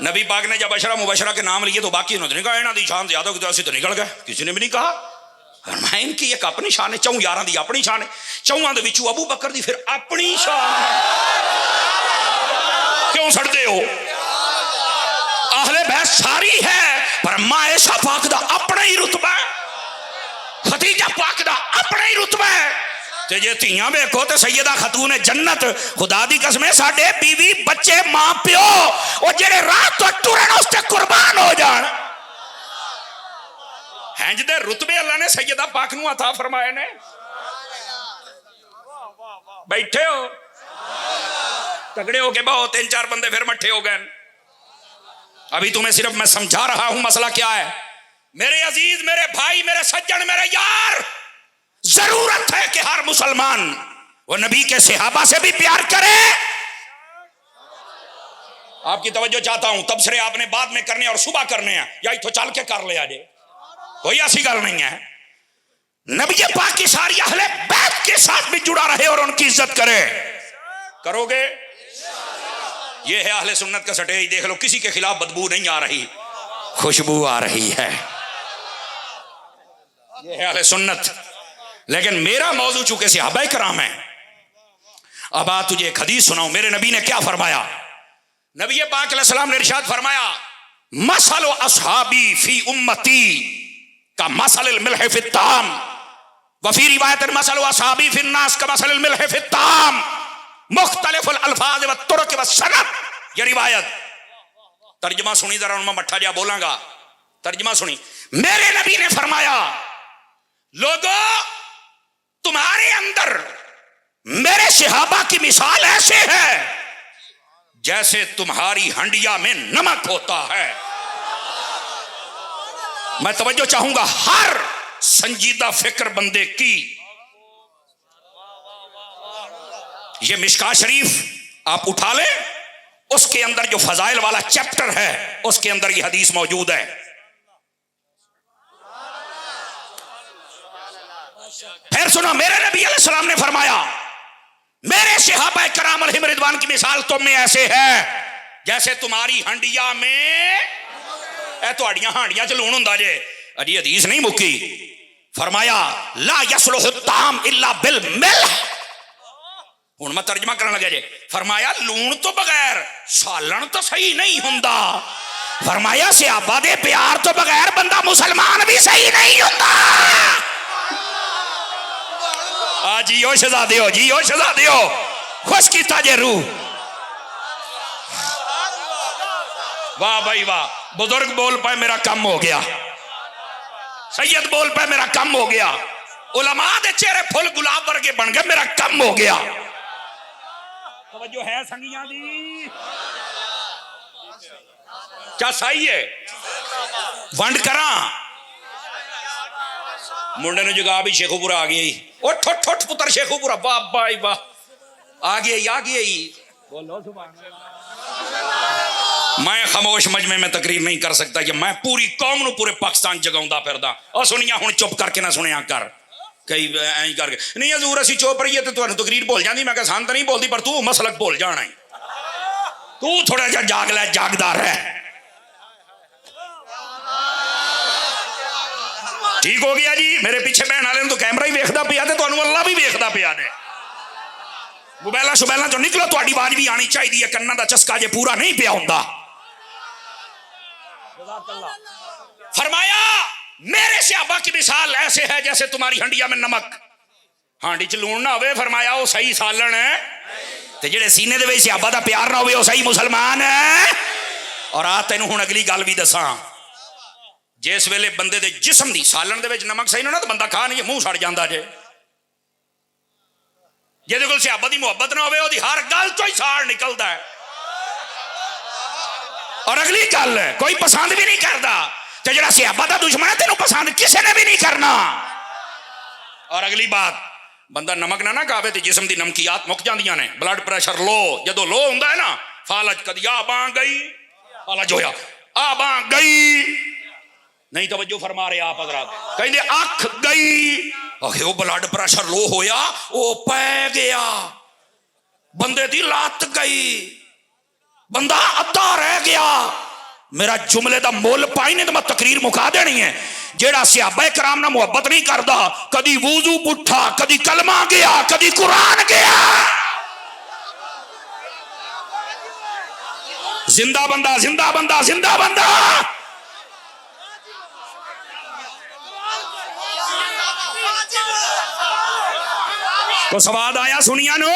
نبی پاک نے جب اشرا مبشرہ کے نام لیے تو باقی انہوں نے کہا انہاں دی شان زیادہ کہ ایسے تو نکل گئے کسی نے بھی نہیں کہا فرمایا ان کی ایک اپنی شان ہے چوں یاراں دی اپنی شان ہے چواں دے وچوں ابو بکر دی پھر اپنی شان کیوں سڑتے ہو اہل بیت ساری ہے پر عائشہ پاک دا اپنا ہی رتبہ ہے خدیجہ پاک دا اپنا ہی رتبہ ہے تے جے تیاں ویکھو تے سیدہ خاتون جنت خدا دی قسم ساڈے بیوی بچے ماں پیو او جڑے راہ تو ٹرن اس تے قربان ہو جان ہنج دے رتبے اللہ نے سیدہ پاک نو عطا فرمائے نے بیٹھے ہو تگڑے ہو کے بہو 3-4 بندے پھر مٹھے ہو گئے ابھی تمہیں صرف میں سمجھا رہا ہوں مسئلہ کیا ہے میرے عزیز میرے بھائی میرے سجن میرے یار ضرورت ہے کہ ہر مسلمان وہ نبی کے صحابہ سے بھی پیار کرے آپ کی توجہ چاہتا ہوں تبصرے آپ نے بعد میں کرنے اور صبح کرنے ہیں یا اتھو چل کے کر لے آجے کوئی ایسی گل نہیں ہے نبی پاک کی ساری اہل بیت کے ساتھ بھی جڑا رہے اور ان کی عزت کرے کرو گے یہ ہے اہل سنت کا سٹیج دیکھ لو کسی کے خلاف بدبو نہیں آ رہی خوشبو آ رہی ہے یہ ہے اہل سنت لیکن میرا موضوع چونکہ صحابہ کرام ہے اب آج تجھے ایک حدیث سناؤں میرے نبی نے کیا فرمایا نبی پاک علیہ السلام نے ارشاد فرمایا مثل اصحابی فی امتی کا مثل الملح فی الطعام وفی روایت مثل اصحابی فی الناس کا مثل الملح فی الطعام مختلف الالفاظ والطرق والسند یہ روایت ترجمہ سنی ذرا ان میں مٹھا جا بولاں گا ترجمہ سنی میرے نبی نے فرمایا لوگو تمہارے اندر میرے صحابہ کی مثال ایسے ہے جیسے تمہاری ہنڈیا میں نمک ہوتا ہے میں توجہ چاہوں گا ہر سنجیدہ فکر بندے کی یہ مشکاہ شریف آپ اٹھا لیں اس کے اندر جو فضائل والا چیپٹر ہے اس کے اندر یہ حدیث موجود ہے پھر سنو میرے نبی علیہ السلام نے فرمایا میرے صحابہ کرام علیہم رضوان کی مثال تم میں ایسے ہے جیسے تمہاری ہنڈیا میں اے تو اڑیاں ہانڈیاں چ لون ہوندا جے اجی حدیث نہیں مکی فرمایا لا یصلح الطعام الا بالملح ہن میں ترجمہ کرنے لگا جے فرمایا لون تو بغیر سالن تو صحیح نہیں ہوندا فرمایا صحابہ دے پیار تو بغیر بندہ مسلمان بھی صحیح نہیں ہوندا جیو شہزادے ہو جیو شہزادے ہو خوش کیتا جے روح واہ بھائی واہ بزرگ بول پائے میرا کم ہو گیا سید بول پائے میرا کم ہو گیا علماء دے چہرے پھول گلاب ورگے بن گئے میرا کم ہو گیا توجہ ہے سنگیاں دی کیا صحیح ہے ونڈ کراں منڈے نے جگہ بھی شیخو پورا آ گئی او ٹھٹ ٹھٹ پتر شیخو پورا واہ بھائی واہ آ گئی بولو سبحان اللہ میں خاموش مجمع میں تقریر نہیں کر سکتا کہ میں پوری قوم نو پورے پاکستان جگاؤں پھردا اور سنیا ہن چپ کر کے نہ سنیا کر کئی این کر کے نہیں حضور اسی چوپ رہیے تے تانوں تقریر بول جاندی میں کہ سان تے نہیں بولدی پر تو مسلک بول جانا ہے تو تھوڑا جا جاگ لے جاگدار رہ ٹھیک ہو گیا جی میرے پیچھے بہن والے تو کیمرہ ہی ویکھدا پیا تے تانوں اللہ بھی ویکھدا پیا نے موبائلاں شبائلاں چوں نکلو تہاڈی آواز بھی آنی چاہیے کناں دا چسکا جے پورا نہیں پیا ہوندا فرمایا میرے صحابہ کی مثال ایسے ہے جیسے تمہاری ہنڈیا میں نمک ہانڈی چ لون نہ ہوئے فرمایا وہ صحیح سالن ہے، تے جڑے سینے دے وچ صحابہ دا پیار نہ ہوئے وہ صحیح مسلمان ہے۔ اور آ تینوں ہن اگلی گل بھی دساں، جس ویلے بندے دے جسم دی سالن دے وچ نمک صحیح نہ تو بندہ کھا نہیں منہ سڑ جاندا جے، جہدے کول صحابہ دی محبت نہ ہوئے وہ ہر گل تو ہی ساڑ نکلدا ہے۔ اور اگلی گل کوئی پسند بھی نہیں کردا، تے جڑا صحابہ دا دشمن ہے تینوں پسند کسے نے بھی نہیں کرنا۔ اور اگلی بات، بندہ نمک نہ کھاوے تے جسم دی نمکیات مک جاندیاں نے، بلڈ پریشر لو جدو لو ہوندا ہے نا، فالج کدی آ باں گئی، فالج ہویا آ باں گئی، نہیں توجہ فرما رہے آپ حضرات، کہیں اکھ گئی، وہ بلڈ پریشر لو ہویا وہ پے گیا، بندے دی لات گئی، بندہ ادا رہ گیا۔ میرا جملے دا مول پائی نہیں تو میں تقریر مکا دینی ہے۔ جیڑا صحابہ کرام نہ محبت نہیں کردا، کدی وضو پٹھا، کدی کلمہ گیا، کدی قرآن گیا، زندہ بندہ زندہ بندہ زندہ بندہ۔ کو سواد آیا سنیا نو؟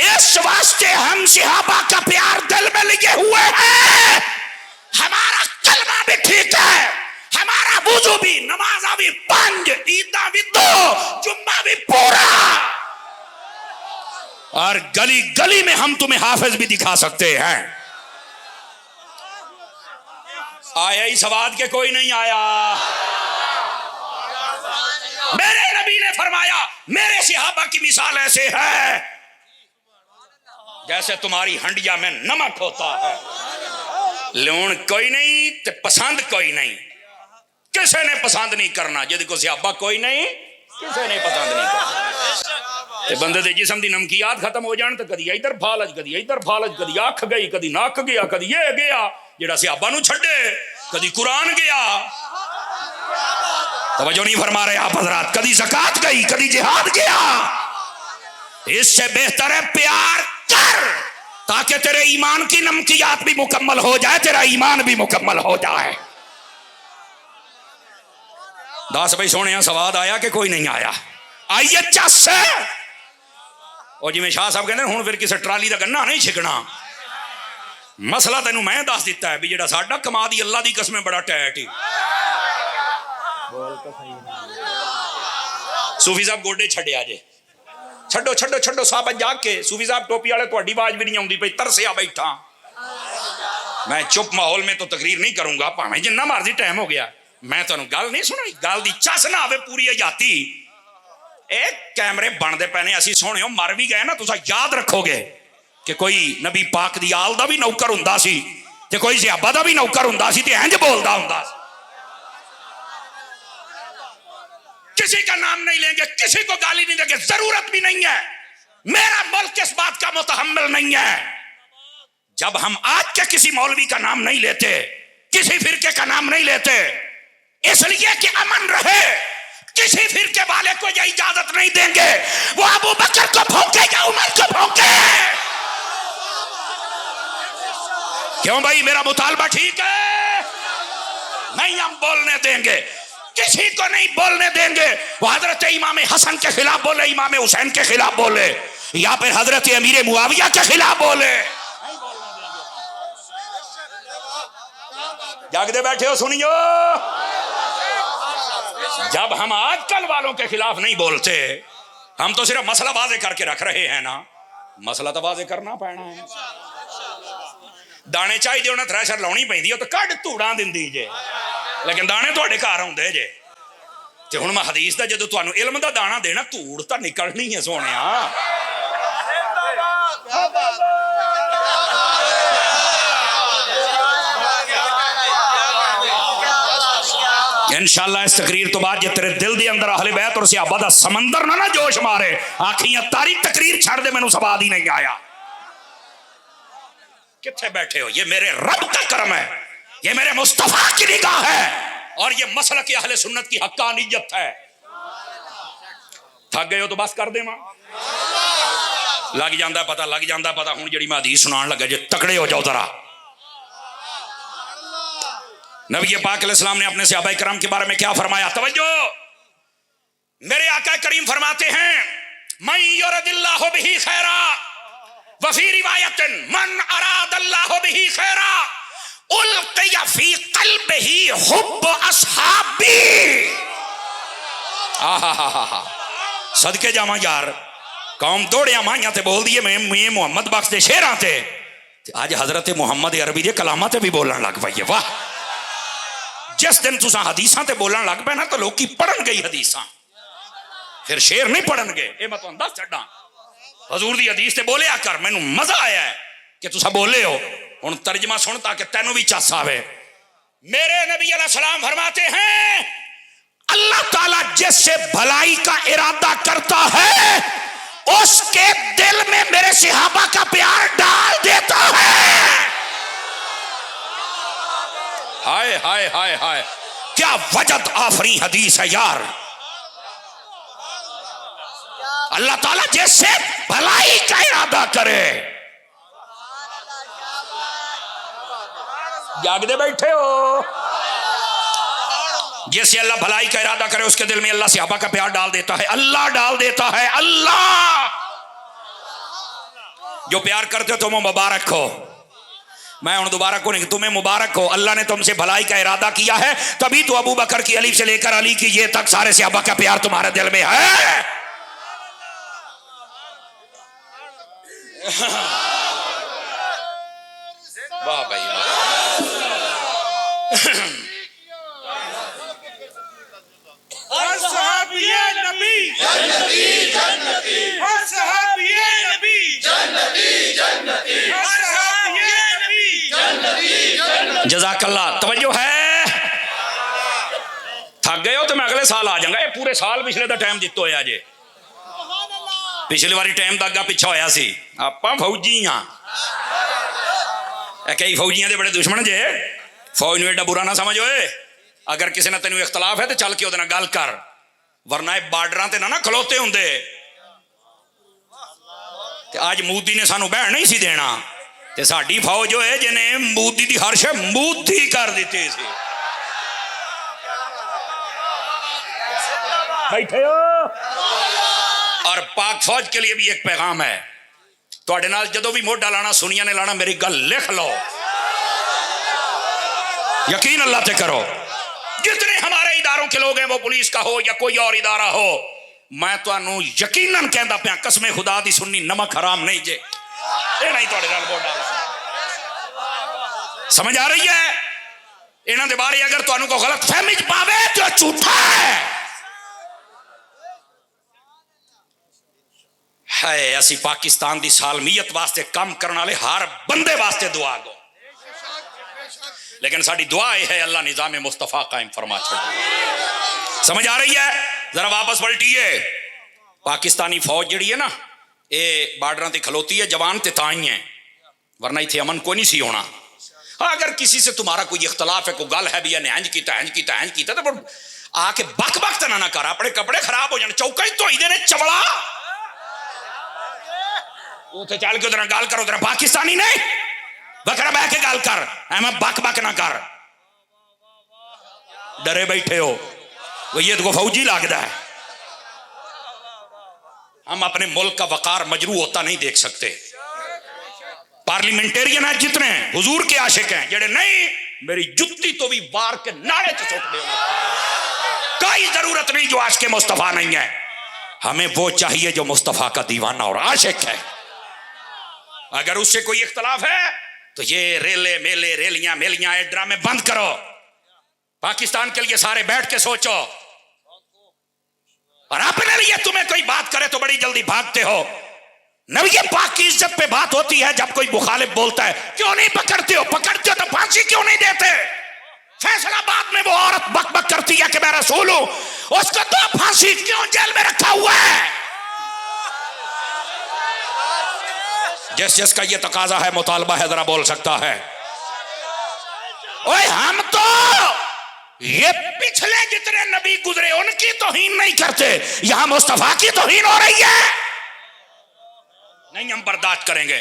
اس واسطے ہم صحابہ کا پیار دل میں لگے ہوئے ہیں، ہمارا کلمہ بھی ٹھیک ہے، ہمارا وضو بھی، نمازہ بھی 5، عیدہ بھی 2، جمعہ بھی پورا، اور گلی گلی میں ہم تمہیں حافظ بھی دکھا سکتے ہیں۔ آیا ہی سواد کے کوئی نہیں آیا؟ میرے نبی نے فرمایا میرے صحابہ کی مثال ایسے ہے جیسے تمہاری ہنڈیا میں نمک ہوتا ہے، لون کوئی نہیں تے پسند کوئی نہیں، کسے نے پسند نہیں کرنا، جدی کو صحابہ کوئی نہیں کسے نے پسند نہیں کرنا۔ تے بندے دے جسم دی نمکیات ختم ہو جان تو کدی ادھر فالج، کدی ادھر فالج، کدی اکھ گئی، کدی ناک گیا، کدی یہ گیا، جڑا صحابہ نو چھڈے کدی قرآن گیا۔ توجہ نہیں فرما رہے آپ حضرات، کدی زکات گئی، کدی جہاد گیا۔ اس سے بہتر ہے پیار کر تاکہ تیرے ایمان کی نمکیات بھی مکمل ہو جائے، تیرا ایمان بھی مکمل ہو جائے۔ دس بھائی سونے سواد آیا کہ کوئی نہیں آیا؟ آئیے چس ہے اور جی میں شاہ صاحب کہتے ہیں ہوں پھر کسی ٹرالی دا گنا نہیں چھکنا۔ مسئلہ تینوں میں دس دیتا ہے بھی جڑا ساڈا کما دی اللہ دی قسمیں بڑا ٹیٹ ہی۔ صوفی صاحب گوڈے چھڑیا جے، چھڑو چھڑو چھڑو صاحب جاگ کے، صوفی صاحب ٹوپی والے تہاڈی آواز بھی نہیں آوندی پئی، ترسیا بیٹھا۔ میں چپ ماحول میں تو تقریر نہیں کروں گا، بھاویں جنہ مرضی ٹائم ہو گیا، میں تانوں گل نہیں سنائی، گل دی چس نہ آوے پوری حیاتی۔ اے کیمرے بندے پینے، اسی سونےو مر بھی گئے نا، تساں یاد رکھو گے کہ کوئی نبی پاک دی آل دا بھی نوکر ہوندا سی تے کوئی صحابہ دا بھی نوکر ہوندا سی تے انج بولدا ہوندا سی۔ کسی کا نام نہیں لیں گے، کسی کو گالی نہیں دیں گے، ضرورت بھی نہیں ہے، میرا ملک اس بات کا متحمل نہیں ہے۔ جب ہم آج کے کسی مولوی کا نام نہیں لیتے، کسی فرقے کا نام نہیں لیتے، اس لیے کہ امن رہے، کسی فرقے والے کو یہ اجازت نہیں دیں گے وہ ابو بکر کو بھونکے یا عمر کو بھونکے۔ کیوں بھائی میرا مطالبہ ٹھیک ہے؟ نہیں ہم بولنے دیں گے، کسی کو نہیں بولنے دیں گے۔ وہ حضرت امام حسن کے خلاف بولے، امام حسین کے خلاف بولے، یا پھر حضرت امیر معاویہ کے خلاف بولے، جاگدے بیٹھے ہو سنیو۔ جب ہم آج کل والوں کے خلاف نہیں بولتے، ہم تو صرف مسئلہ واضح کر کے رکھ رہے ہیں نا، مسئلہ تو واضح کرنا پینا ہے۔ دانے چاہیے انہیں تھریشر لاؤنی پیندی ہے تو کڈ دھوڑاں دیندی جے، لیکن دانے تواڈے گھر آوندے جے۔ تے ہن میں حدیث دا جدوں تانوں علم دا دانا دینا، دھوڑ تا نکلنی ہے سونیا۔ انشاءاللہ اس تقریر تو بعد جے تیرے دل دے اندر اہل بیت اور صحابہ دا سمندر نہ جوش مارے، آکھیاں تاری تقریر چھڑ دے، مینوں سواد ہی نہیں آیا۔ کتھے بیٹھے ہو؟ یہ میرے رب کا کرم ہے، یہ میرے مصطفیٰ کی نگاہ ہے، اور یہ مسلک اہل سنت کی حقانیت ہے۔ تھک گئے ہو تو بس کر دے ماں، لگ جاندہ پتہ، لگ جاندہ پتہ۔ ہوں جڑی میں حدیث سنان لگا جے تکڑے ہو جاؤ ذرا۔ نبی پاک علیہ السلام نے اپنے صحابہ کرام کے بارے میں کیا فرمایا؟ توجہ، میرے آقا کریم فرماتے ہیں من یرد اللہ بہ خیرا وفی روایت من اراد اللہ بہ خیرا القی فی قلبہ حب اصحابی. صدقے جاواں یار قوم دوڑیاں مائیاں تے بول دیے میں محمد بخش دے شیراں تے آج حضرت محمد عربی دے کلاماں تے بھی بولن لگ پئیے. واہ جس دن تساں حدیثاں تے بولن لگ پے نا تو لوگ کی پڑھن گئی حدیثاں پھر شیر نہیں پڑھن گے. اے میں تانوں دس چھڈاں حضور دی حدیث تے بولیا کر. مینوں مزہ آیا ہے کہ تساں بولے ہو. ہن ترجمہ سن تاکہ تینوں بھی چس آوے. میرے نبی علیہ السلام فرماتے ہیں اللہ تعالیٰ جس سے بھلائی کا ارادہ کرتا ہے اس کے دل میں میرے صحابہ کا پیار ڈال دیتا ہے. ہائے ہائے ہائے ہائے کیا وجد آفری حدیث ہے یار. اللہ تعالیٰ جس سے بھلائی کا ارادہ کرے. جاگتے بیٹھے ہو. جیسے اللہ بھلائی کا ارادہ کرے اس کے دل میں اللہ صحابہ کا پیار ڈال دیتا ہے. اللہ ڈال دیتا ہے. اللہ جو پیار کرتے ہو تمہیں مبارک ہو. میں ہوں دوبارہ کو نہیں تمہیں مبارک ہو. اللہ نے تم سے بھلائی کا ارادہ کیا ہے تبھی تو ابو بکر کی الف سے لے کر علی کی یہ تک سارے صحابہ کا پیار تمہارے دل میں ہے. واہ بھائی جزاک اللہ. توجہ ہے. تھک گئے ہو تو میں اگلے سال آ جاؤں گا. یہ پورے سال پچھلے دا ٹائم دتو ہوا جے. پچھلی باری ٹائم دا اگا پیچھا ہویا سی. آپاں فوجی ہاں. کئی فوجیاں دے بڑے دشمن جے. فوج نو ایڈا برا نہ سمجھ ہوئے. اگر کسی نے تینوں اختلاف ہے تو چل کے وہ گل کر ورنہ بارڈراں تے نہ کھلوتے ہوندے. اج مودی نے سانو بہن نہیں سی دینا تے ساڈی فوج جو ہے جنہیں مودی دی ہر شے مودی کر دیتے سی. بیٹھے ہو. اور پاک فوج کے لیے بھی ایک پیغام ہے. تواڈے نال جدوں بھی موڈا لانا سنیا نے لانا میری گل لکھ لو. یقین اللہ تے کرو. جتنے ہمارے اداروں کے لوگ ہیں وہ پولیس کا ہو یا کوئی اور ادارہ ہو میں تانوں یقیناً کہندا پیا قسم خدا دی سنی نمک حرام نہیں جے. اے نہیں تواڈے نال موڈا سمجھ آ رہی ہے. انہاں دے بارے اگر تانوں کو غلط فہمی پاوے تو جھوٹا ہے. اسی پاکستان دی سالمیت واسطے کام کرنے والے ہر بندے واسطے دعا گو. لیکن ساری دعا یہ ہے اللہ نظام مصطفیٰ قائم فرما چھوڑے. سمجھ آ رہی ہے. ذرا واپس پلٹیے. پاکستانی فوج جڑی ہے نا یہ بارڈراں تے کھلوتی ہے جوان تے تائیں ہیں ورنہ اتنے امن کوئی نہیں سی ہونا. اگر کسی سے تمہارا کوئی اختلاف ہے کوئی گل ہے بھی ہنج کیتا تو آ کے بک بک نہ کر. اپنے کپڑے خراب ہو جانے چوکا ہی دھوئی دینے چوڑا اتنے چل کے ادھر گل کرو. ادھر پاکستانی نہیں بکرا بہ کے گل کر. میں بک بک نہ کر. ڈرے بیٹھے ہو وہ یہ تو فوجی لگتا ہے. ہم اپنے ملک کا وقار مجروح ہوتا نہیں دیکھ سکتے. پارلیمنٹیرین ہیں جتنے حضور کے عاشق ہیں جڑے نہیں میری جتی تو بھی بار کے نعرے چوٹ دے. کوئی ضرورت نہیں جو عاشق مصطفیٰ نہیں ہے. ہمیں وہ چاہیے جو مصطفیٰ کا دیوانہ اور عاشق ہے. اگر اس سے کوئی اختلاف ہے تو یہ ریلے میلے ریلیاں میلیاں ڈرامے بند کرو. پاکستان کے لیے سارے بیٹھ کے سوچو. اور اپنے لیے تمہیں کوئی بات کرے تو بڑی جلدی بھاگتے ہو. نبی پاک کی عزت پہ بات ہوتی ہے جب کوئی مخالف بولتا ہے کیوں نہیں پکڑتے ہو تو پھانسی کیوں نہیں دیتے. فیصلہ بعد میں وہ عورت بک بک کرتی ہے کہ میں رسول ہوں اس کو تو پھانسی کیوں جیل میں رکھا ہوا ہے. جس کا یہ تقاضا ہے مطالبہ ہے ذرا بول سکتا ہے. اوے ہم تو یہ پچھلے جتنے نبی گزرے ان کی توہین نہیں کرتے. یہاں مصطفیٰ کی توہین ہو رہی ہے. نہیں ہم برداشت کریں گے.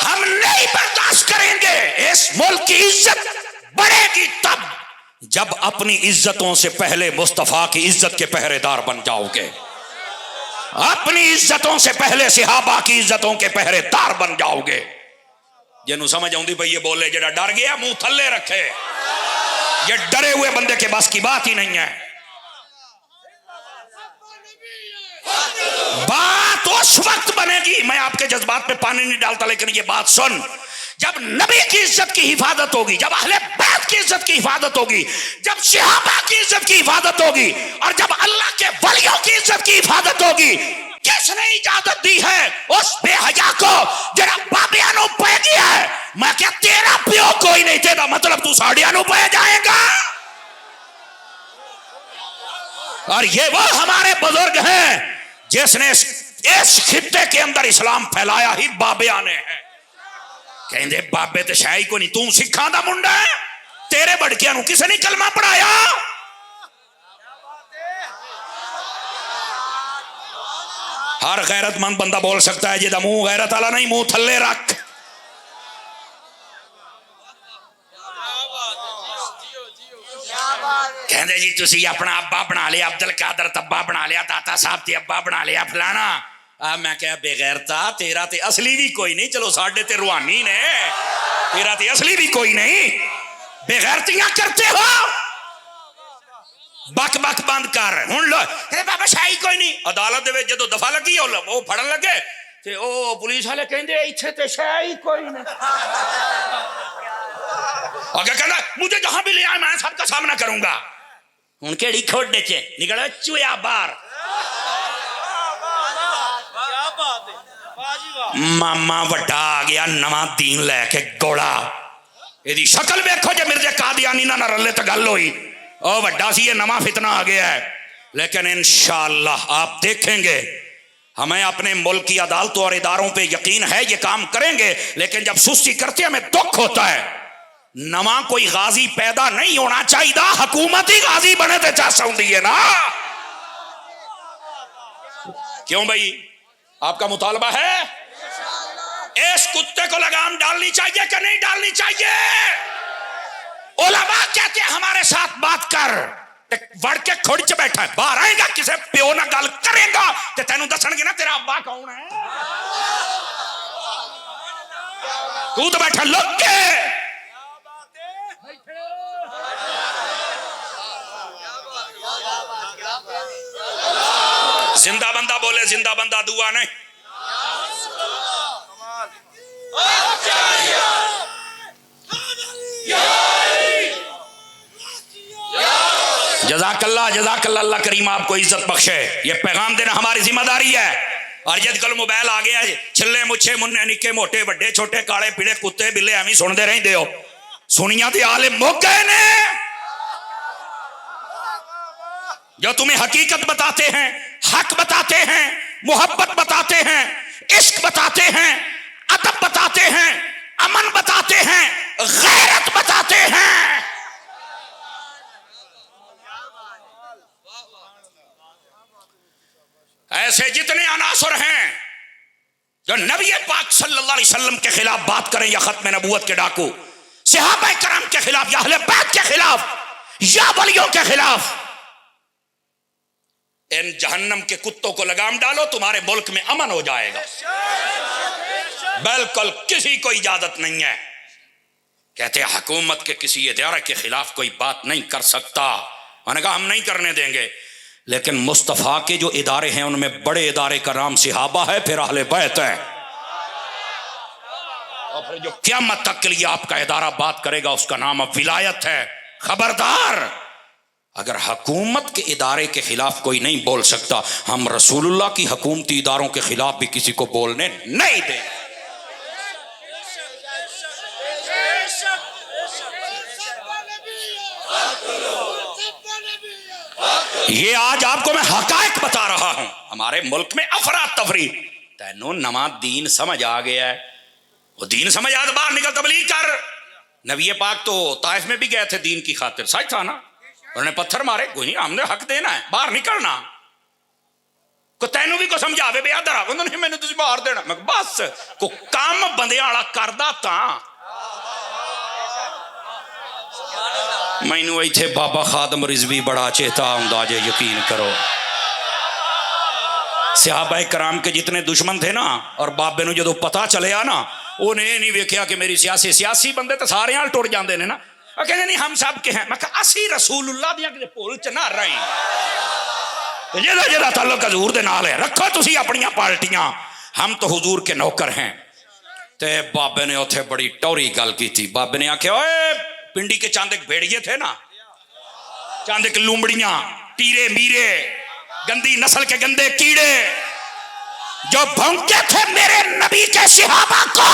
ہم نہیں برداشت کریں گے. اس ملک کی عزت بڑھے گی تب جب اپنی عزتوں سے پہلے مصطفیٰ کی عزت کے پہرے دار بن جاؤ گے، اپنی عزتوں سے پہلے صحابہ کی عزتوں کے پہرے دار بن جاؤ گے. جنہوں سمجھ آؤں بھئی یہ بولے جڑا ڈر گیا منہ تھلے رکھے. یہ ڈرے ہوئے بندے کے بس کی بات ہی نہیں ہے. بات اس وقت بنے گی، میں آپ کے جذبات پہ پانی نہیں ڈالتا، لیکن یہ بات سن، جب نبی کی عزت کی حفاظت ہوگی، جب اہل بیت کی عزت کی حفاظت ہوگی، جب صحابہ کی عزت کی حفاظت ہوگی، اور جب اللہ کے ولیوں کی عزت کی حفاظت ہوگی. کس نے اجازت دی ہے اس بے حیا کو جڑا بابیاں نو پہ گیا ہے؟ میں کیا تیرا پیو کوئی نہیں تیرا مطلب تو ساڑیاں نو پہ جائے گا؟ اور یہ وہ ہمارے بزرگ ہیں جس نے اس خطے کے اندر اسلام پھیلایا ہی بابیاں نے ہے. کہیں بابے تو شاہی کو نہیں، تو سکھاں دا منڈا ہے، تیرے بڑکیاں نو کسے نہیں کلمہ پڑھایا؟ ہر غیرت مند بندہ بول سکتا ہے جیدہ منہ غیرت والا نہیں، منہ تھلے رکھ. کہندے جی تسی اپنا ابا بنا لیا، عبد القادر تبا بنا لیا، داتا صاحب تے ابا بنا لیا فلانا. میں کہا بے غیرتا، تیرا تے اصلی بھی کوئی نہیں، چلو ساڑھے تے روحانی نے، تیرا تے اصلی بھی کوئی نہیں. بے غیرتیاں کرتے ہو، بک بک بند کر. ہن لو کہ بابا شاہی کوئی نہیں، عدالت دے وچ جدوں دفعہ لگی وہ پھڑن لگے تے او پولیس والے کہندے ایتھے تے شاہی کوئی نہیں. اگر کہنا مجھے جہاں بھی لے آئے میں سب کا سامنا کروں گا. ہن کیڑی کھوڑ چ نکلا چویا باہر. ماما وڈا آ گیا نواں دین لے کے گوڑا، یہ شکل ویکھو جے مرزا قادیانی نہ رلے تو گل ہوئی. او وڈا سی یہ نواں فتنہ آ گیا ہے، لیکن انشاءاللہ آپ دیکھیں گے ہمیں اپنے ملک کی عدالتوں اور اداروں پہ یقین ہے یہ کام کریں گے. لیکن جب سستی کرتے ہمیں دکھ ہوتا ہے. نواں کوئی غازی پیدا نہیں ہونا چاہیے، حکومت ہی غازی بنے تے چاہ سوندی ہے نا. کیوں بھائی آپ کا مطالبہ ہے اس کتے کو لگام ڈالنی چاہیے کہ نہیں ڈالنی چاہیے؟ علماء کہتے ہیں ہمارے ساتھ بات کر. وڑ کے کھڑ چ بیٹھا ہے، باہر آئے گا کسے پیو نہ گل کرے گا تے تینوں دسن گے نا تیرا ابا کون ہے. تو تو بیٹھا لوگ کے زندہ بندہ بولے، زندہ بندہ دعا نہیں. جزاک اللہ، جزاک اللہ، اللہ کریم آپ کو عزت بخشے. یہ پیغام دینا ہماری ذمہ داری ہے. اور جد کل موبائل آ گیا چھلے مچھے مننے نکے موٹے وڈے چھوٹے کالے پیڑے کتے بلے ایویں سن دے رہندے ہو. سنیاں تے عالم مک گئے نے جو تمہیں حقیقت بتاتے ہیں، حق بتاتے ہیں، محبت بتاتے ہیں، عشق بتاتے ہیں، ادب بتاتے ہیں، امن بتاتے ہیں، غیرت بتاتے ہیں. ایسے جتنے عناصر ہیں جو نبی پاک صلی اللہ علیہ وسلم کے خلاف بات کریں یا ختم نبوت کے ڈاکو، صحابہ کرام کے خلاف یا اہل بیت کے خلاف یا ولیوں کے خلاف، ان جہنم کے کتوں کو لگام ڈالو، تمہارے ملک میں امن ہو جائے گا. بالکل کسی کو اجازت نہیں ہے. کہتے ہیں حکومت کے کسی ادارے کے خلاف کوئی بات نہیں کر سکتا. میں نے کہا ہم نہیں کرنے دیں گے، لیکن مصطفیٰ کے جو ادارے ہیں ان میں بڑے ادارے کا نام صحابہ ہے، پھر اہل بیت ہے، اور پھر جو قیامت تک کے لیے آپ کا ادارہ بات کرے گا اس کا نام اب ولایت ہے. خبردار، اگر حکومت کے ادارے کے خلاف کوئی نہیں بول سکتا، ہم رسول اللہ کی حکومتی اداروں کے خلاف بھی کسی کو بولنے نہیں دیں. یہ آج آپ کو میں حقائق بتا رہا ہوں. ہمارے ملک میں افراتفری. تینوں نواں دین سمجھ آ گیا ہے، وہ دین سمجھ آ تو باہر نکل تبلیغ کر. نبی پاک تو طائف میں بھی گئے تھے دین کی خاطر، سچ تھا نا، انہوں نے پتھر مارے، کوئی نہیں ہم نے حق دینا ہے، باہر نکلنا. کو تینوں بھی کو سمجھا بے ادھر آ نہیں میں نے تجھے باہر دینا. میں بس کو کام بندے والا کردا تا مینو ایتھے بابا خادم رضوی بڑا چیتا ہوندا جے، یقین کرو صحابہ کرام کے جتنے دشمن تھے نا، اور بابے نو جدو پتا چلیا نا، انہیں یہ نہیں ویکھیا کہ میری سیاسی بندے تو سارے ہاں ٹر جاندے نے نا، اور کہنے نہیں ہم سب کے ہیں، میں کہا اسی رسول اللہ دیاں کہ بھول چ نہ رہے ہیں، جدا تعلق حضور دے نال ہے، رکھو تسی اپنیاں پارٹیاں، ہم تو حضور کے نوکر ہیں۔ تے بابے نے اتھے بڑی ٹوری گل کی تھی، بابے نے آکھیا اوے پنڈی کے چاند ایک بھیڑیے تھے نا، چاند ایک لومڑیاں، ٹیرے میرے، گندی نسل کے گندے کیڑے جو بھونکتے تھے میرے نبی کے صحابہ کو،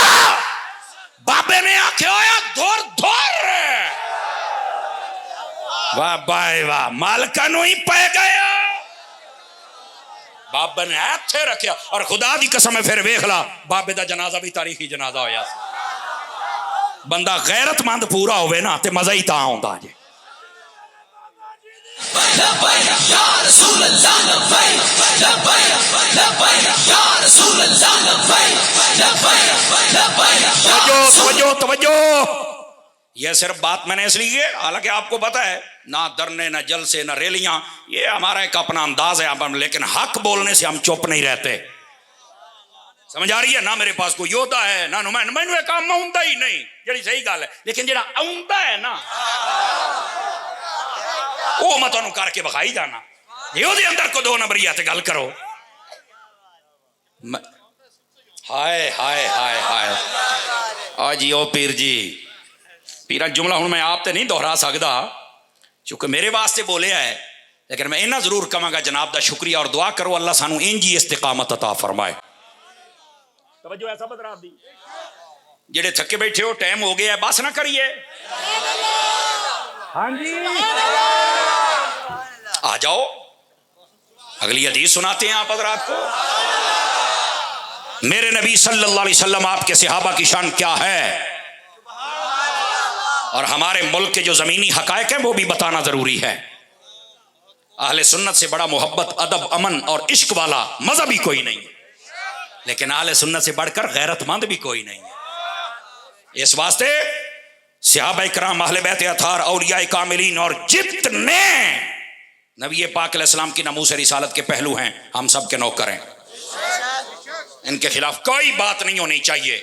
بابے نے آکھیا ہویا دور دور، واہ بھائی واہ، مالکہ نو ہی پہ گیا، بابے نے ہاتھے رکھیا، اور خدا دی قسم ہے پھر ویکھ لا بابے دا جنازہ بھی تاریخی جنازہ ہویا، بندہ غیرت مند پورا ہوئے نا تے مزہ ہی تاں ہوندا جے۔ توجہ، یہ صرف بات میں نے اس لیے، حالانکہ آپ کو پتا ہے نہ دھرنے نہ جلسے نہ ریلیاں، یہ ہمارا ایک اپنا انداز ہے، لیکن حق بولنے سے ہم چپ نہیں رہتے، سمجھ آ رہی ہے؟ نہ میرے پاس کوئی یودا ہے نہ نمائندہ، میں نے کام آؤندا ہی نہیں، جڑی صحیح گل ہے، لیکن جڑا آؤندا ہے نا وہ میں تانوں کر کے بخائی جانا، یہ دے اندر کو دو نمبریات گل کرو، ہائے ہائے ہائے ہائے، آجی او پیر جی، پیرا جملہ ہوں میں آپ تے نہیں دہرا سکدا چونکہ میرے واسطے بولے ہے، لیکن میں انہاں ضرور کہاں گا جناب دا شکریہ، اور دعا کرو اللہ سانو انجی استقامت عطا فرمائے۔ توجہ ایسا بدرا دی جڑے تھکے بیٹھے ہو، ٹائم ہو گیا ہے، بس نہ کریے، ہاں جی آ جاؤ، اگلی حدیث سناتے ہیں آپ حضرات کو۔ میرے نبی صلی اللہ علیہ وسلم آپ کے صحابہ کی شان کیا ہے، اور ہمارے ملک کے جو زمینی حقائق ہیں وہ بھی بتانا ضروری ہے۔ اہل سنت سے بڑا محبت، ادب، امن اور عشق والا مذہبی کوئی نہیں، لیکن اہل سنت سے بڑھ کر غیرت مند بھی کوئی نہیں ہے۔ اس واسطے صحابہ کرام، اہل بیت اطہار، اولیاء کاملین اور جتنے نبی پاک علیہ السلام کی ناموس رسالت کے پہلو ہیں، ہم سب کے نوکر ہیں، ان کے خلاف کوئی بات نہیں ہونی چاہیے،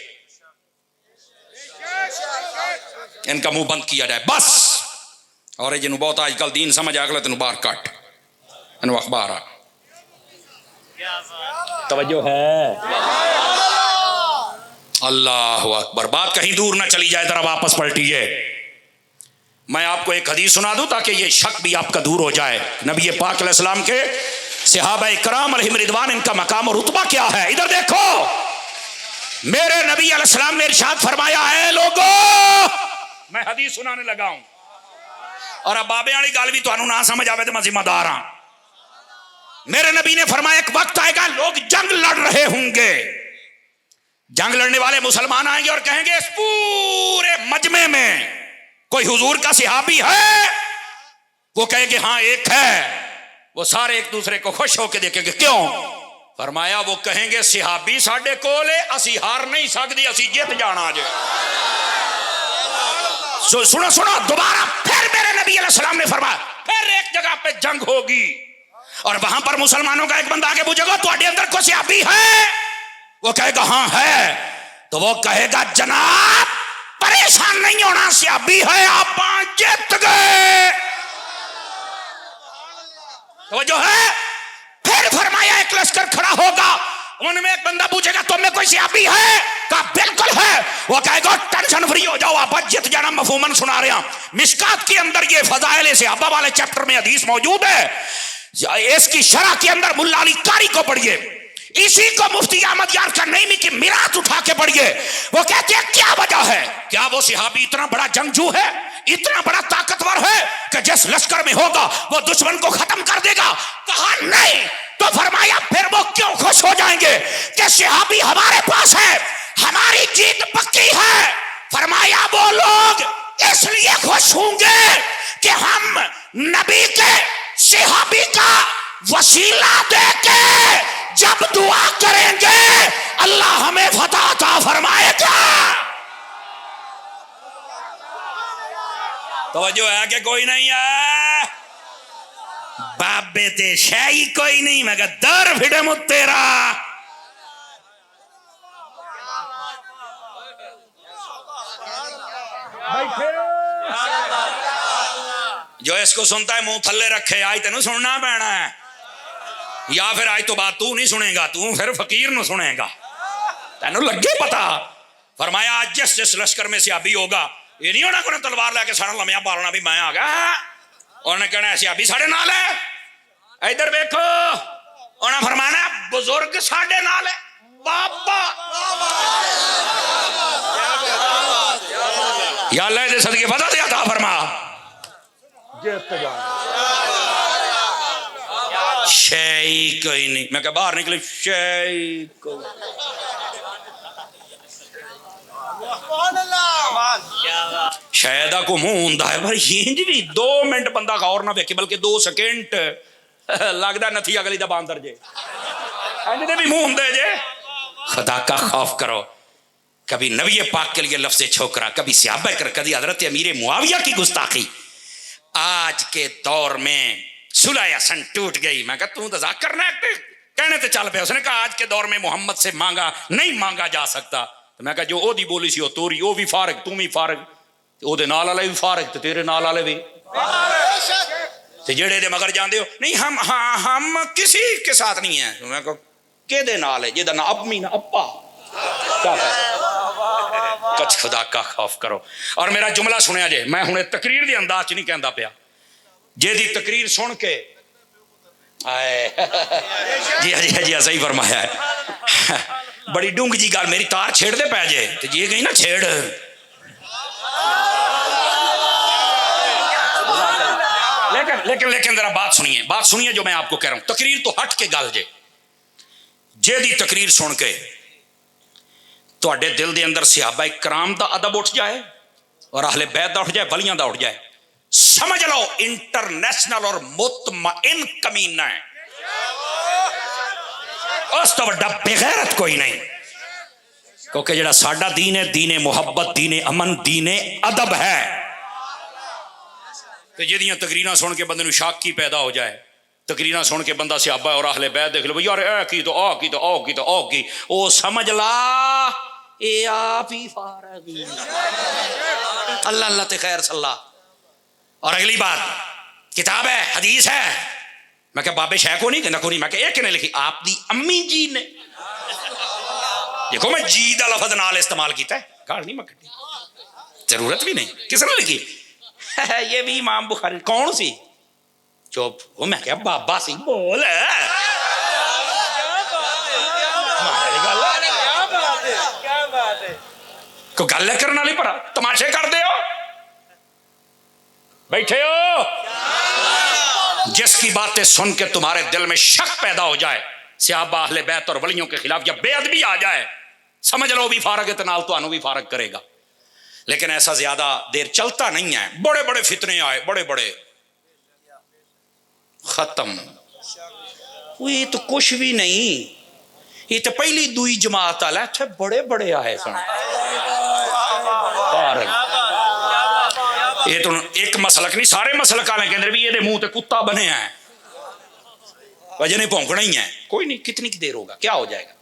ان کا منہ بند کیا جائے بس۔ اور جنہوں بہت آج کل دین سمجھ آگلے تنہوں باہر کٹ، انہوں اخبار آ، توجہ ہے، اللہ اکبر، بات کہیں دور نہ چلی جائے، ذرا واپس پلٹیے۔ میں آپ کو ایک حدیث سنا دوں تاکہ یہ شک بھی آپ کا دور ہو جائے، نبی پاک علیہ السلام کے صحابہ کرام علیہم رضوان، ان کا مقام اور رتبہ کیا ہے۔ ادھر دیکھو، میرے نبی علیہ السلام نے ارشاد فرمایا ہے، لوگوں میں حدیث سنانے لگا ہوں، اور اب بابے والی گل بھی تانوں نہ سمجھ آوے تو میں ذمہ دار ہاں۔ میرے نبی نے فرمایا ایک وقت آئے گا لوگ جنگ لڑ رہے ہوں گے، جنگ لڑنے والے مسلمان آئیں گے اور کہیں گے اس پورے مجمع میں کوئی حضور کا صحابی ہے؟ وہ کہے گے ہاں ایک ہے، وہ سارے ایک دوسرے کو خوش ہو کے دیکھیں گے، کیوں؟ فرمایا وہ کہیں گے صحابی ساڈے کول ہے، اسی ہار نہیں سکدی، اسی جیت جانا جے۔ سنو سنو، دوبارہ پھر میرے نبی علیہ السلام نے فرمایا پھر ایک جگہ پہ جنگ ہوگی، اور وہاں پر مسلمانوں کا ایک بندہ آگے پوچھے گا تواڈے اندر کوئی صحابی ہے؟ وہ کہے گا ہاں ہے، تو وہ کہے گا جناب پریشان نہیں ہونا، صحابی ہے، آپ جیت گئے۔ توجہ ہے؟ پھر فرمایا ایک لشکر کھڑا ہوگا، ان میں ایک بندہ پوچھے گا تم میں کوئی صحابی ہے؟ کہا بالکل ہے۔ وہ کہے گا ٹینشن فری ہو جاؤ، آپ جیت جانا۔ مفہوماً سنا رہے ہیں، مشکات کے اندر یہ فضائل صحابہ والے چیپٹر میں حدیث موجود ہے، اس کی شرح کے اندر ملا علی قاری کو پڑھیے، اسی کو مفتی احمد یار کا نعیمی کی میراث اٹھا کے پڑھیے۔ وہ کہتے ہیں کیا وجہ ہے؟ کیا وہ صحابی اتنا بڑا جنگجو ہے، اتنا بڑا طاقتور ہے کہ جس لشکر میں ہوگا وہ دشمن کو ختم کر دے گا؟ کہا نہیں۔ تو فرمایا پھر وہ کیوں خوش ہو جائیں گے کہ صحابی ہمارے پاس ہے، ہماری جیت پکی ہے؟ فرمایا وہ لوگ اس لیے خوش ہوں گے کہ ہم نبی کے صحابی کا وسیلہ دے کے جب دعا کریں گے اللہ ہمیں فتح عطا فرمائے گا۔ توجہ ہے کہ کوئی نہیں ہے؟ بابے تے شاہی کوئی نہیں مگر در پھڑے مت تیرا. جو اس کو سنتا ہے منہ تھلے رکھے. آج تینوں سننا پینا ہے یا پھر آج تو بات تو نہیں سنے گا, تو پھر فقیر نو سنے گا. تینوں لگے پتا. فرمایا جس جس لشکر میں سیابی ہوگا, یہ نہیں ہونا کوئی تلوار لے کے سارا لمیا پالنا بھی میں آ گیا. انہوں نے کہنا سیابی ساڑے نال ہے. ادھر دیکھو, انہوں نے فرمانا بزرگ ساڑے نال ہے. بابا یا اللہ دے صدقے فتح دے عطا فرما. شیئی کوئی نہیں. میں کہ باہر نکلے شیئی کوئی. شاید کو منہ ہوندا ہے پر یہ بھی 2 منٹ بندہ غور نہ ویکھے بلکہ 2 سیکنڈ لگدا نتھی اگلی دا باندر جے. انج دے بھی منہ ہوندے جے. خدا کا خوف کرو. کبھی نبی پاک کے لیے لفظ چھوکرا, کبھی صحابہ کرام, کبھی حضرت امیر معاویہ کی گستاخی. آج کے دور میں صلح حسن ٹوٹ گئی. میں کہا تو تذاکر کرنا ہے کہنے تے چل پیا. اس نے کہا آج کے دور میں محمد سے مانگا نہیں مانگا جا سکتا. تو میں کہا جو او دی بولی سی او توری, او بھی فارغ تو بھی فارغ, او دے نال والے بھی فارغ تے تیرے نال والے بھی. تے جڑے دے مگر جاندے ہو نہیں ہم کسی کے ساتھ نہیں ہیں. میں کہا کہ دے نال ہے جے دا نہ اپمی نہ اپا. کیا کچھ خدا کا خوف کرو. اور میرا جملہ سنیا جے, میں ہن تقریر دی انداز چ نہیں کہندا پیا. جے دی تقریر سن کے جی صحیح فرمایا ہے. بڑی ڈونگ جی گل, میری تار چھیڑ دے پہ جے تے جی گئی نا چھیڑ. لیکن ذرا بات سنیے جو میں آپ کو کہہ رہا ہوں. تقریر تو ہٹ کے گل جے دی تقریر سن کے تواڈے دل دے اندر صحابہ کرام دا ادب اٹھ جائے اور اہل بیت دا اٹھ جائے, ولیاں دا اٹھ جائے, سمجھ لو انٹرنیشنل اور مطمئن کمینہ ہے. اس تو بڑا بغیرت کوئی نہیں. کیونکہ جڑا ساڈا دین ہے دین محبت, دین امن, دین ادب ہے. تو جہاں تقریراں سن کے بندے نو شاک کی پیدا ہو جائے, تقریراں سن کے بندہ صحابہ اور اہل بیت دیکھ لو بھئی یار اے کی تو آ کی تو آ کی تو آ کی, او سمجھ لا اے آپ ہی فارغی. اللہ اللہ تے خیر صلی اللہ. اور اگلی بات, کتاب ہے حدیث ہے. میں کہ بابے شاہ کو نہیں کہنا کو نہیں, میں کہ ایک نے لکھی آپ دی امی جی نے. دیکھو میں جی دا لفظ نال استعمال کیتا ہے, گال نہیں میں کٹی, ضرورت بھی نہیں. کس نے لکھی؟ یہ بھی امام بخاری. کون سی؟ چپ. وہ میں کہا بابا سی بول. کو گل کرنا نہیں پڑا, تماشے کر دے ہو بیٹھے ہو. جس کی باتیں سن کے تمہارے دل میں شک پیدا ہو جائے صحابہ اہل بیت اور ولیوں کے خلاف یا بے ادبی آ جائے, سمجھ لو بھی فارغ ہے نال تو انو بھی فارغ کرے گا. لیکن ایسا زیادہ دیر چلتا نہیں ہے. بڑے بڑے فتنے آئے, بڑے بڑے, ختم. یہ تو کچھ بھی نہیں, یہ تو پہلی دوئی جماعت والا ہے, بڑے بڑے آئے سن. یہ تو ایک مسلک نہیں, سارے مسلک والے کے اندر بھی یہ منہ تے کتا بنے ہیں. وجہ نہیں پونکنا ہی ہے. کوئی نہیں, کتنی کی دیر ہوگا, کیا ہو جائے گا.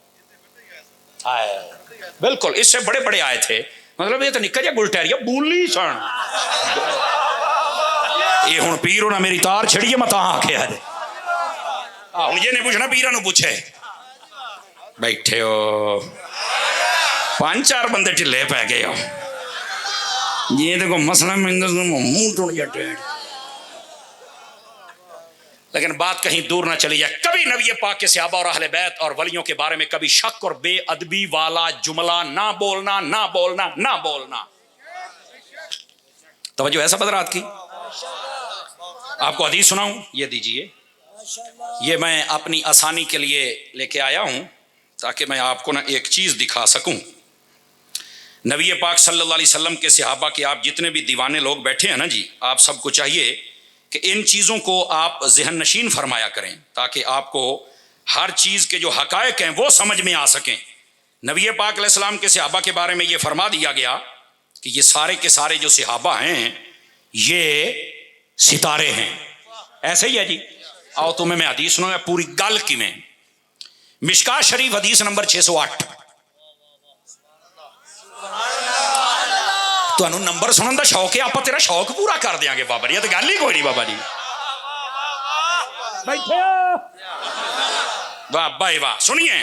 بالکل اس سے بڑے بڑے آئے تھے. مطلب یہ تو نکا جا گلٹیریا بولی سن. یہ ہوں پیر ہونا میری تار چھڑیے مت آ کے ہوں یہ نہیں پوچھنا, پیرا نو پوچھے. بیٹھے ہو 5-4 بندے ٹھلے پہ گئے ہو. یہ دیکھو مسئلہ منہ ٹوٹ جاتے ہیں. لیکن بات کہیں دور نہ چلی جائے. کبھی نبی پاک کے صحابہ اور اہل بیت اور ولیوں کے بارے میں کبھی شک اور بے ادبی والا جملہ نہ بولنا, نہ بولنا, نہ بولنا. توجہ ہے سب حضرات کی. آپ کو حدیث سناؤں, یہ دیجئے. یہ میں اپنی آسانی کے لیے لے کے آیا ہوں تاکہ میں آپ کو نا ایک چیز دکھا سکوں. نبی پاک صلی اللہ علیہ وسلم کے صحابہ کے آپ جتنے بھی دیوانے لوگ بیٹھے ہیں نا جی, آپ سب کو چاہیے کہ ان چیزوں کو آپ ذہن نشین فرمایا کریں تاکہ آپ کو ہر چیز کے جو حقائق ہیں وہ سمجھ میں آ سکیں. نبی پاک علیہ السلام کے صحابہ کے بارے میں یہ فرما دیا گیا کہ یہ سارے کے سارے جو صحابہ ہیں یہ ستارے ہیں. ایسے ہی ہے جی. آؤ تمہیں میں حدیث سنوں گا پوری گل کی میں. مشکات شریف حدیث نمبر 608. تو نمبر سنن دا شوق ہے, آپ تیرا شوق پورا کر دیا گے بابا جی. یہ تو گل ہی کوئی نہیں بابا جی. واہ بھائی واہ. سنیے,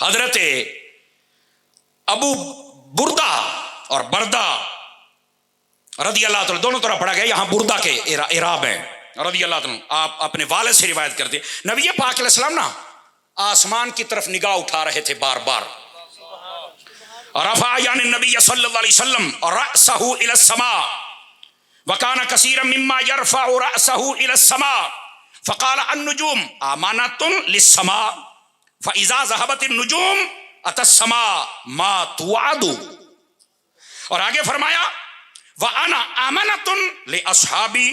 حضرت ابو بردہ اور بردہ رضی اللہ تعالیٰ دونوں طرح پڑھا گیا. یہاں بردہ کے اعراب ہیں رضی اللہ تعالیٰ. آپ اپنے والد سے روایت کرتے. نبی پاک علیہ السلام نا آسمان کی طرف نگاہ اٹھا رہے تھے بار بار. رفع یعنی نبی صلی اللہ علیہ وسلم رأسہ الى السماء وکان کثیرا مما یرفع رأسہ الى السماء فقال النجوم امانۃ للسماء فاذا ذهبت النجوم اتى السماء ما توعد. اور آگے فرمایا وانا امانۃ لاصحابی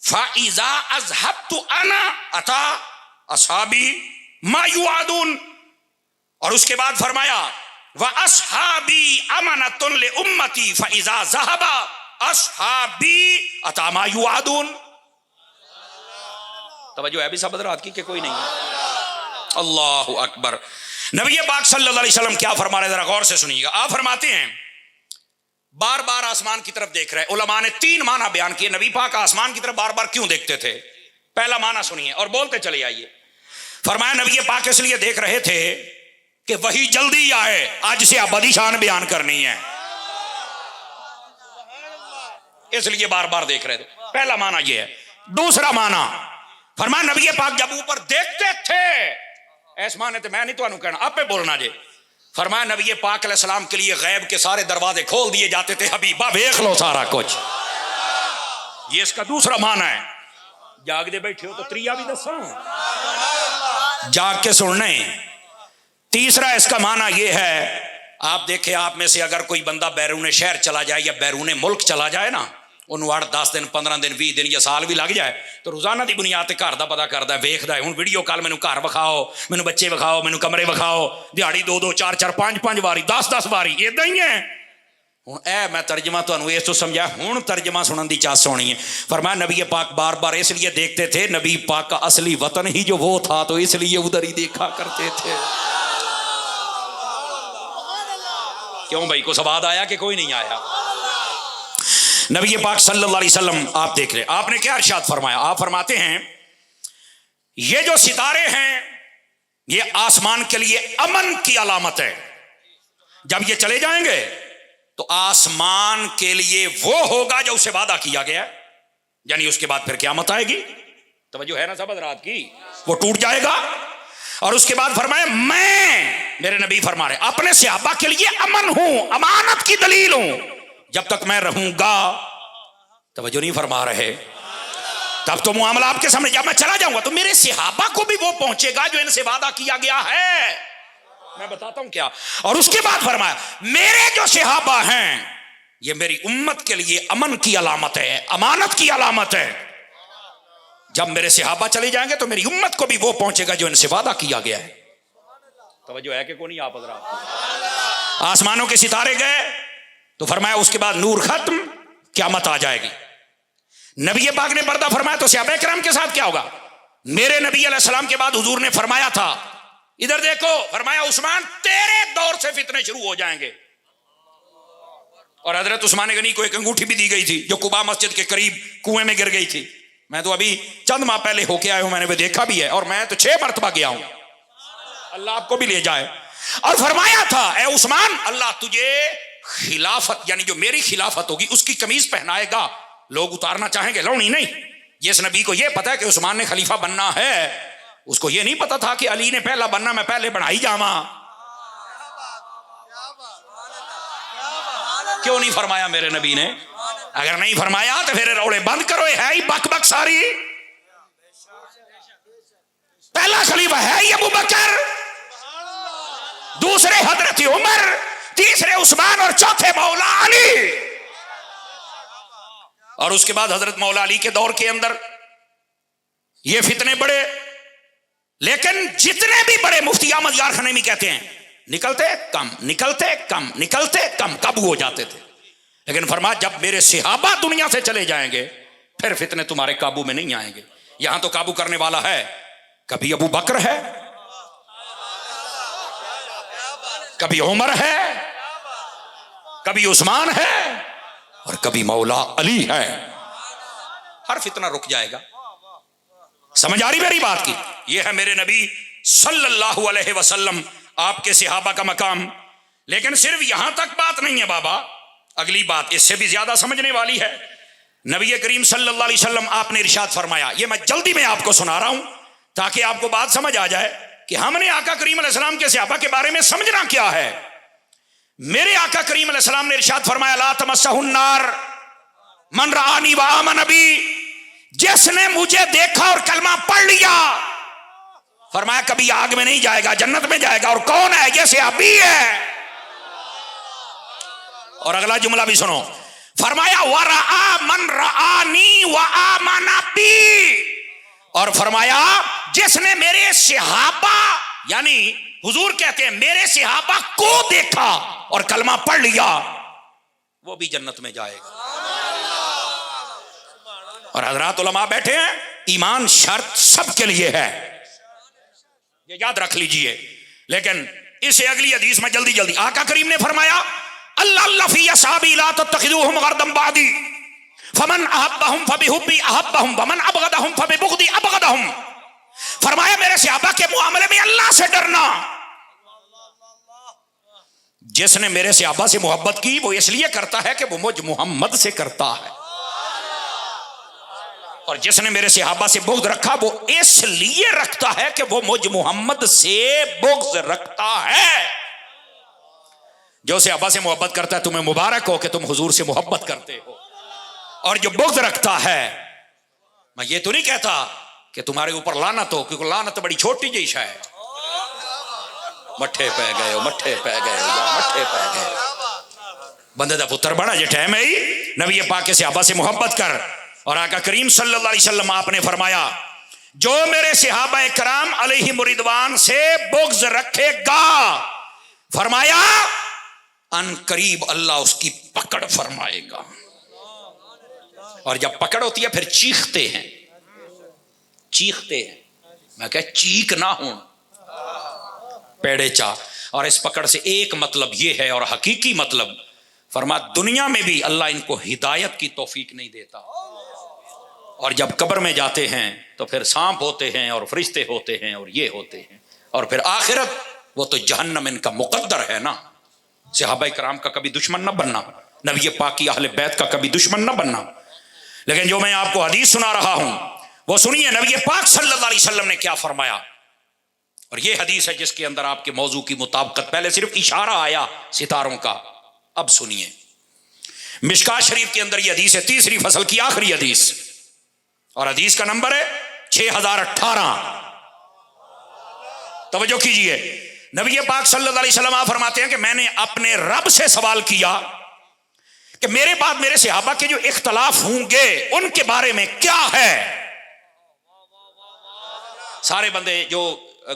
فاذا اذهبت انا اتى اصحابی ما یوعدون. اور اس کے بعد فرمایا وَأَصْحَابِي أَمَنَةٌ لِأُمَّتِي فَإِذَا ذَهَبَ أَصْحَابِي أَتَى مَا يُوعَدُونَ. توجہ ہے بھی سب حضرات کی کہ کوئی نہیں ہے؟ اللہ اکبر. نبی پاک صلی اللہ علیہ وسلم کیا فرما رہے ہیں ذرا غور سے سنیے گا. آپ فرماتے ہیں بار بار آسمان کی طرف دیکھ رہے. علماء نے 3 معنی بیان کیے نبی پاک آسمان کی طرف بار بار کیوں دیکھتے تھے. پہلا معنی سنیے اور بولتے چلے آئیے. فرمایا نبی پاک اس لیے دیکھ رہے تھے کہ وہی جلدی آئے, آج سے ابدی شان بیان کرنی ہے, اس لیے بار بار دیکھ رہے تھے. پہلا معنی یہ ہے. دوسرا معنی فرمایا نبی پاک جب اوپر دیکھتے تھے, ایس معنی تو میں نہیں تو انہوں کہنا آپ پہ بولنا جے. فرمایا نبی پاک علیہ السلام کے لیے غیب کے سارے دروازے کھول دیے جاتے تھے. حبیبہ دیکھ لو سارا کچھ. یہ اس کا دوسرا معنی ہے. جاگ دے بیٹھے ہو تو تریا بھی دساں, جاگ کے سننے. تیسرا اس کا معنی یہ ہے, آپ دیکھیں آپ میں سے اگر کوئی بندہ بیرون شہر چلا جائے یا بیرون ملک چلا جائے نا, انہوں 8-10 دن 15 دن 20 دن یا سال بھی لگ جائے تو روزانہ دی بنیاد تے گھر دا پتہ کردا ہے, ویکھدا ہے. ہن ویڈیو کال مینوں گھر وکھاؤ, مینوں بچے وکھاؤ, مینوں کمرے وکھاؤ, دیہاڑی 2-2 4-4 5-5 واری 10-10 واری ادا ہی ہے. ہن اے میں ترجمہ تانوں اس تو سمجھا, ہن ترجمہ سنن دی چاس ہونی ہے. فرمایا نبی پاک بار بار اس لیے دیکھتے تھے, نبی پاک کا اصلی وطن ہی جو وہ تھا تو اس لیے ادھر ہی دیکھا کرتے تھے. کیوں بھائی کو سواد آیا کہ کوئی نہیں آیا؟ نبی پاک صلی اللہ علیہ وسلم آپ دیکھ رہے, آپ نے کیا ارشاد فرمایا. آپ فرماتے ہیں یہ جو ستارے ہیں یہ آسمان کے لیے امن کی علامت ہے. جب یہ چلے جائیں گے تو آسمان کے لیے وہ ہوگا جو اسے وعدہ کیا گیا ہے, یعنی اس کے بعد پھر قیامت آئے گی. توجہ ہے نا سب حضرات کی؟ وہ ٹوٹ جائے گا. اور اس کے بعد فرمایا میں, میرے نبی فرما رہے, اپنے صحابہ کے لیے امن ہوں, امانت کی دلیل ہوں. جب تک میں رہوں گا, توجہ نہیں فرما رہے, تب تو معاملہ آپ کے سامنے. جب میں چلا جاؤں گا تو میرے صحابہ کو بھی وہ پہنچے گا جو ان سے وعدہ کیا گیا ہے. میں بتاتا ہوں کیا. اور اس کے بعد فرمایا میرے جو صحابہ ہیں یہ میری امت کے لیے امن کی علامت ہے, امانت کی علامت ہے. جب میرے صحابہ چلے جائیں گے تو میری امت کو بھی وہ پہنچے گا جو ان سے وعدہ کیا گیا ہے. توجہ ہے کہ کوئی نہیں آپ حضرات؟ آسمانوں کے ستارے گئے تو فرمایا اس کے بعد نور ختم, قیامت آ جائے گی. نبی پاک نے پردہ فرمایا تو صحابہ کرام کے ساتھ کیا ہوگا؟ میرے نبی علیہ السلام کے بعد حضور نے فرمایا تھا, ادھر دیکھو, فرمایا عثمان تیرے دور سے فتنے شروع ہو جائیں گے. اور حضرت عثمان غنی کو ایک انگوٹھی بھی دی گئی تھی جو قباء مسجد کے قریب کنویں میں گر گئی تھی. میں تو ابھی چند ماہ پہلے ہو کے آیا ہوں, میں نے وہ دیکھا بھی ہے, اور میں تو 6 مرتبہ گیا ہوں. اللہ آپ کو بھی لے جائے. اور فرمایا تھا اے عثمان اللہ تجھے خلافت, یعنی جو میری خلافت ہوگی اس کی قمیض پہنائے گا. لوگ اتارنا چاہیں گے, لونی نہیں. جس نبی کو یہ پتا ہے کہ عثمان نے خلیفہ بننا ہے, اس کو یہ نہیں پتا تھا کہ علی نے پہلا بننا, میں پہلے بڑھائی جاواں. کیوں نہیں فرمایا میرے نبی نے؟ اگر نہیں فرمایا تو پھر روڑے بند کرو, ہے ہی بک بک ساری. پہلا خلیفہ ہے ہی ابو بکر, دوسرے حضرت عمر, تیسرے عثمان اور چوتھے مولا علی. اور اس کے بعد حضرت مولا علی کے دور کے اندر یہ فتنے بڑے, لیکن جتنے بھی بڑے مفتی احمد یار خنیمی کہتے ہیں نکلتے کم, نکلتے کم, نکلتے کم, قابو ہو جاتے تھے. لیکن فرمایا جب میرے صحابہ دنیا سے چلے جائیں گے پھر فتنے تمہارے قابو میں نہیں آئیں گے. یہاں تو قابو کرنے والا ہے. کبھی ابو بکر ہے, کبھی عمر ہے, کبھی عثمان ہے, اور کبھی مولا علی ہے. ہر فتنہ رک جائے گا. سمجھ آ رہی میری بات کی؟ یہ ہے میرے نبی صلی اللہ علیہ وسلم, آپ کے صحابہ کا مقام. لیکن صرف یہاں تک بات نہیں ہے بابا, اگلی بات اس سے بھی زیادہ سمجھنے والی ہے. نبی کریم صلی اللہ علیہ وسلم آپ نے ارشاد فرمایا, یہ میں جلدی میں آپ کو سنا رہا ہوں تاکہ آپ کو بات سمجھ آ جائے کہ ہم نے آقا کریم علیہ السلام کے صحابہ کے بارے میں سمجھنا کیا ہے. میرے آقا کریم علیہ السلام نے ارشاد فرمایا, لا تمسہ النار من رآنی وآمن بی, جس نے مجھے دیکھا اور کلمہ پڑھ لیا, فرمایا کبھی آگ میں نہیں جائے گا, جنت میں جائے گا. اور کون ہے؟ یہ صحابی ہے. اور اگلا جملہ بھی سنو, فرمایا ورآ من رآنی وآمن بی, اور فرمایا جس نے میرے صحابہ, یعنی حضور کہتے ہیں میرے صحابہ کو دیکھا اور کلمہ پڑھ لیا, وہ بھی جنت میں جائے گا. اور حضرات علماء بیٹھے ہیں, ایمان شرط سب کے لیے ہے, یہ یاد رکھ لیجئے. لیکن اسے اگلی حدیث میں جلدی جلدی آقا کریم نے فرمایا, اللہ اللہ فی اصحابی لا تتخذوہم غردا بعدی فمن احبہم فبحبی احبہم ومن ابغضہم فببغضی ابغضہم. فرمایا میرے صحابہ کے معاملے میں اللہ سے ڈرنا. جس نے میرے صحابہ سے محبت کی وہ اس لیے کرتا ہے کہ وہ مجھ محمد سے کرتا ہے, اور جس نے میرے صحابہ سے بغض رکھا وہ اس لیے رکھتا ہے کہ وہ مجھ محمد سے بغض رکھتا ہے. جو صحابہ سے محبت کرتا ہے تمہیں مبارک ہو کہ تم حضور سے محبت کرتے ہو, اور جو بغض رکھتا ہے, میں یہ تو نہیں کہتا کہ تمہارے اوپر لعنت ہو, کیونکہ لعنت بڑی چھوٹی جی شے ہے. مٹھے پہ گئے ہو, مٹھے پہ گئے ہو, مٹھے پہ گئے. بندے دا پتر بنا جے ٹائم ہے نبی پاک کے صحابہ سے محبت کر. اور آقا کریم صلی اللہ علیہ وسلم آپ نے فرمایا, جو میرے صحابہ کرام علیہم رضوان سے بغض رکھے گا, فرمایا ان قریب اللہ اس کی پکڑ فرمائے گا. اور جب پکڑ ہوتی ہے پھر چیختے ہیں, چیختے ہیں. میں کہ چیخ نہ ہوں, پیڑے چا. اور اس پکڑ سے ایک مطلب یہ ہے, اور حقیقی مطلب, فرما دنیا میں بھی اللہ ان کو ہدایت کی توفیق نہیں دیتا, اور جب قبر میں جاتے ہیں تو پھر سانپ ہوتے ہیں اور فرشتے ہوتے ہیں اور یہ ہوتے ہیں, اور پھر آخرت وہ تو جہنم ان کا مقدر ہے نا. صحابہ کرام کا کبھی دشمن نہ بننا, نبی پاک کی اہل بیت کا کبھی دشمن نہ بننا. لیکن جو میں آپ کو حدیث سنا رہا ہوں وہ سنیے, نبی پاک صلی اللہ علیہ وسلم نے کیا فرمایا. اور یہ حدیث ہے جس کے اندر آپ کے موضوع کی مطابقت, پہلے صرف اشارہ آیا ستاروں کا, اب سنیے. مشکاۃ شریف کے اندر یہ حدیث ہے, تیسری فصل کی آخری حدیث, اور حدیث کا نمبر ہے 6018. توجہ کیجئے. نبی پاک صلی اللہ علیہ وسلم آپ فرماتے ہیں کہ میں نے اپنے رب سے سوال کیا کہ میرے بعد میرے صحابہ کے جو اختلاف ہوں گے ان کے بارے میں کیا ہے. سارے بندے جو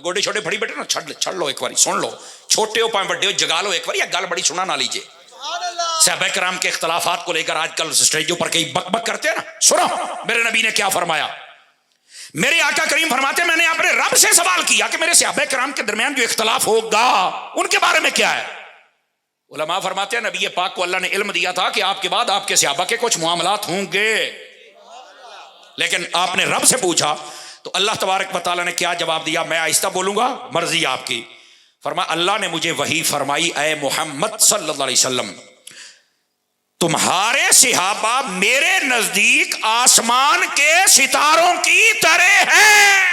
گوڑے چھوٹے پھڑی بیٹھے نا, چھڑ لو ایک باری, سن لو, چھوٹے ہو پائیں بڑے ہو, جگا لو ایک باری, یا گل بڑی سنا نہ لیجئے. صحابہ کرام کے اختلافات کو لے کر آج کل اسٹیجوں پر کئی بک بک کرتے ہیں نا. سنو میرے نبی نے کیا فرمایا. میرے آقا کریم فرماتے ہیں میں نے اپنے رب سے سوال کیا کہ میرے صحابہ کرام کے درمیان جو اختلاف ہوگا ان کے بارے میں کیا ہے. علماء فرماتے ہیں نبی پاک کو اللہ نے علم دیا تھا کہ آپ کے بعد آپ کے صحابہ کے کچھ معاملات ہوں گے, لیکن آپ نے رب سے پوچھا تو اللہ تبارک و تعالیٰ نے کیا جواب دیا. میں آہستہ بولوں گا, مرضی آپ کی. فرمایا اللہ نے مجھے وحی فرمائی, اے محمد صلی اللہ علیہ وسلم تمہارے صحابہ میرے نزدیک آسمان کے ستاروں کی طرح ہیں.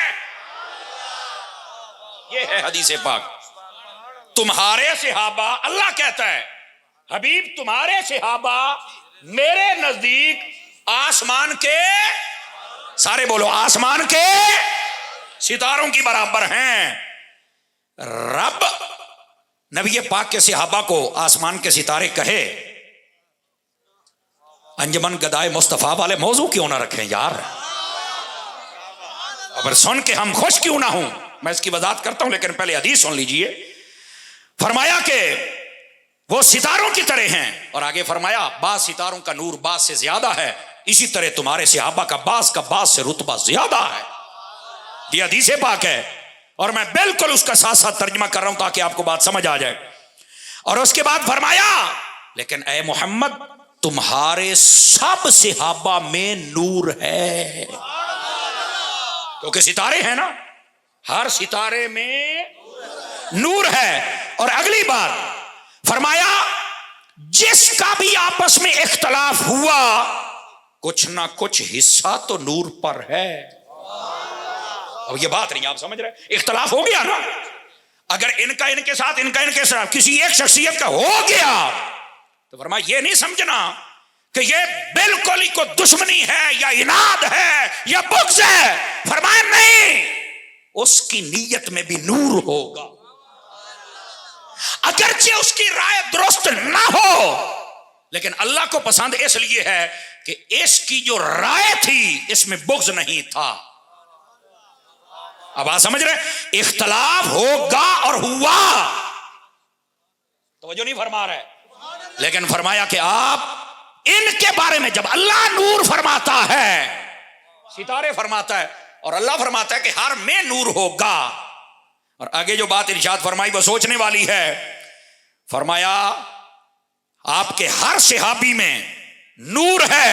یہ ہے حدیث پاک. تمہارے صحابہ, اللہ کہتا ہے حبیب تمہارے صحابہ میرے نزدیک آسمان کے, سارے بولو, آسمان کے ستاروں کی برابر ہیں. رب نبی پاک کے صحابہ کو آسمان کے ستارے کہے, انجمن گدائے مصطفیٰ والے موضوع کیوں نہ رکھیں یار, اگر سن کے ہم خوش کیوں نہ ہوں. میں اس کی وضاحت کرتا ہوں لیکن پہلے حدیث سن لیجئے. فرمایا کہ وہ ستاروں کی طرح ہیں. اور آگے فرمایا بعض ستاروں کا نور بعض سے زیادہ ہے، اسی طرح تمہارے صحابہ کا بعض سے رتبہ زیادہ ہے. یہ حدیث پاک ہے اور میں بالکل اس کا ساتھ ساتھ ترجمہ کر رہا ہوں تاکہ آپ کو بات سمجھ آ جائے. اور اس کے بعد فرمایا لیکن اے محمد تمہارے سب صحابہ میں نور ہے، کیونکہ ستارے ہیں نا، ہر ستارے میں نور ہے. اور اگلی بات فرمایا جس کا بھی آپس میں اختلاف ہوا کچھ نہ کچھ حصہ تو نور پر ہے. اب یہ بات نہیں آپ سمجھ رہے، اختلاف ہو گیا نا، اگر ان کا ان کے ساتھ ان کا ان کے ساتھ کسی ایک شخصیت کا ہو گیا تو فرمایا یہ نہیں سمجھنا کہ یہ بالکل ہی کو دشمنی ہے یا عناد ہے یا بغض ہے. فرمایا نہیں، اس کی نیت میں بھی نور ہوگا، اگرچہ اس کی رائے درست نہ ہو لیکن اللہ کو پسند اس لیے ہے کہ اس کی جو رائے تھی اس میں بغض نہیں تھا. اب آپ سمجھ رہے، اختلاف ہوگا اور ہوا، توجہ نہیں فرما رہے، لیکن فرمایا کہ آپ ان کے بارے میں جب اللہ نور فرماتا ہے، ستارے فرماتا ہے اور اللہ فرماتا ہے کہ ہر میں نور ہوگا. اور آگے جو بات ارشاد فرمائی وہ سوچنے والی ہے. فرمایا آپ کے ہر صحابی میں نور ہے،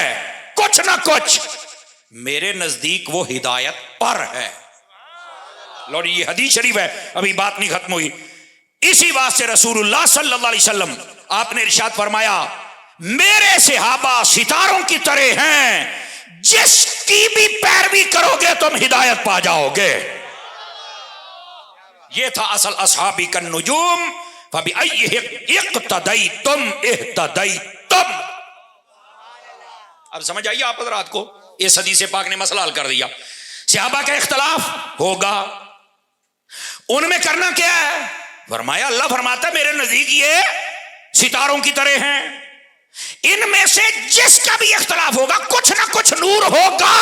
کچھ نہ کچھ، میرے نزدیک وہ ہدایت پر ہے. لوگ یہ حدیث شریف ہے، ابھی بات نہیں ختم ہوئی. اسی واسطے رسول اللہ صلی اللہ علیہ وسلم آپ نے ارشاد فرمایا میرے صحابہ ستاروں کی طرح ہیں، جس کی بھی پیروی کرو گے تم ہدایت پا جاؤ گے. یہ تھا اصل اصحابی کا نجوم فَبِأَيِّهِمْ اِقْتَدَيْتُمْ اِهْتَدَيْتُمْ. اب سمجھ آئیے آپ حضرات کو، اس حدیث پاک نے مسئلہ حل کر دیا. صحابہ کا اختلاف ہوگا، ان میں کرنا کیا ہے؟ فرمایا اللہ فرماتا ہے میرے نزدیک یہ ستاروں کی طرح ہیں، ان میں سے جس کا بھی اختلاف ہوگا کچھ نہ کچھ نور ہوگا.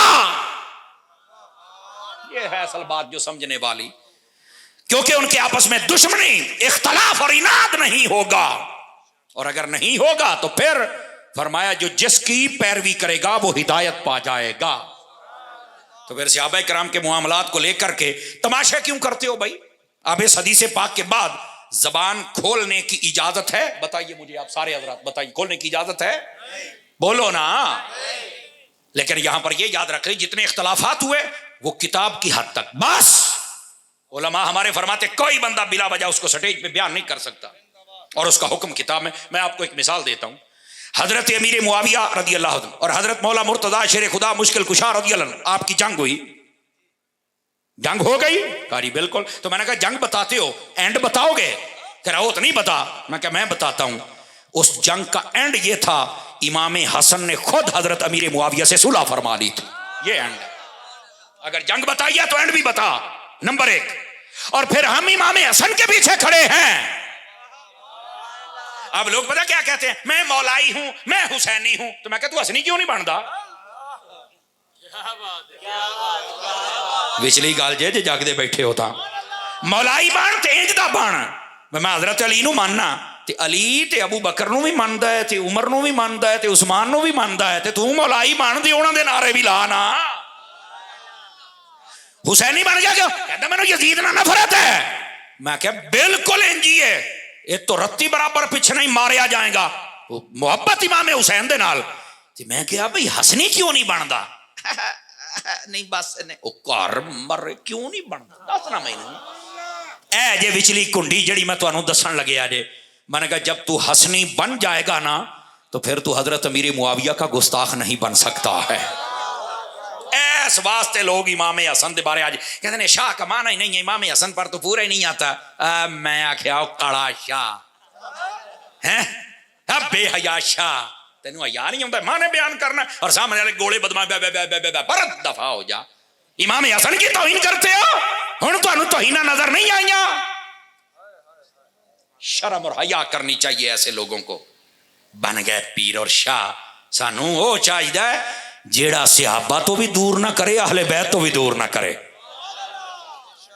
یہ ہے اصل بات جو سمجھنے والی، کیونکہ ان کے آپس میں دشمنی، اختلاف اور عناد نہیں ہوگا. اور اگر نہیں ہوگا تو پھر فرمایا جو جس کی پیروی کرے گا وہ ہدایت پا جائے گا. تو پھر صحابہ کرام کے معاملات کو لے کر کے تماشا کیوں کرتے ہو بھائی؟ اب اس حدیث پاک کے بعد زبان کھولنے کی اجازت ہے؟ بتائیے مجھے آپ سارے حضرات بتائیے، کھولنے کی اجازت ہے؟ بولو نا. لیکن یہاں پر یہ یاد رکھ لیں جتنے اختلافات ہوئے وہ کتاب کی حد تک بس. علماء ہمارے فرماتے کوئی بندہ بلا وجہ اس کو سٹیج پہ بیان نہیں کر سکتا، اور اس کا حکم کتاب میں. میں آپ کو ایک مثال دیتا ہوں. حضرت امیر معاویہ رضی اللہ عنہ اور حضرت مولا مرتضی شیر خدا مشکل کشا رضی اللہ عنہ، آپ کی جنگ ہوئی. جنگ ہو گئی؟ کہا جی بالکل. تو میں نے کہا جنگ بتاتے ہو، اینڈ بتاؤ گے؟ کہہ رہا وہ تو نہیں بتا. میں کہا میں بتاتا ہوں. اس جنگ کا اینڈ یہ تھا امام حسن نے خود حضرت امیر معاویہ سے صلح فرما لی تھی. یہ اینڈ ہے. اگر جنگ بتائیے تو اینڈ بھی بتا، نمبر ایک. اور پھر ہم امام حسن کے پیچھے کھڑے ہیں. اب لوگ پتا کیا کہتے ہیں، میں مولائی ہوں، میں حسینی ہوں. تو میں کہتا ہوں حسنی کیوں نہیں بنتا؟ وچلی گال جے جاگ دے بیٹھے ہوتا مولائی بان تے انجدہ بان. میں حضرت علی نو ماننا تے علی تے ابو بکر نو بھی ماندا ہے تے عمر نو بھی ماندا ہے تے عثمان نو بھی ماندا ہے تے تو مولائی بان دے انہاں دے نعرے بھی لانا. حسینی بن گیا کیوں؟ کہتا میں نے یزید نہ نفرت ہے. میں کہ بالکل انجی ہے، یہ تو رتی برابر پیچھے نہیں ماریا جائے گا. محبت امام حسین دے نال. میں کہا بھئی حسنی کیوں نہیں بندا؟ نہیں بس او گھر مر کیوں نہیں بندا دسنا مینوں. اے جے وچلی کنڈی جڑی میں تانوں دسن لگیا جے. میں نے کہا جب تو حسنی بن جائے گا نا تو پھر تو حضرت امیر معاویہ کا گستاخ نہیں بن سکتا ہے. اس واسطے لوگ امام حسن دے بارے آج کہتے ہیں شاہ کا معنی ہی نہیں ہے، امام حسن پر تو پورا ہی نہیں آتا. میں آخیا کڑا شاہ ہیں، بے حیا شاہ، تینوں حیا نہیں آتا مانے بیان کرنا اور سامنے والے گوڑے بدماش برت دفاع ہو جا. امام حسن کی توہین کرتے ہو، ہن تانوں توہیناں نظر نہیں آئیاں؟ شرم اور حیا کرنی چاہیے ایسے لوگوں کو. بن گئے پیر اور شاہ. سانوں وہ چاہیے جیڑا صحابہ تو بھی دور نہ کرے، اہل بیت تو بھی دور نہ کرے.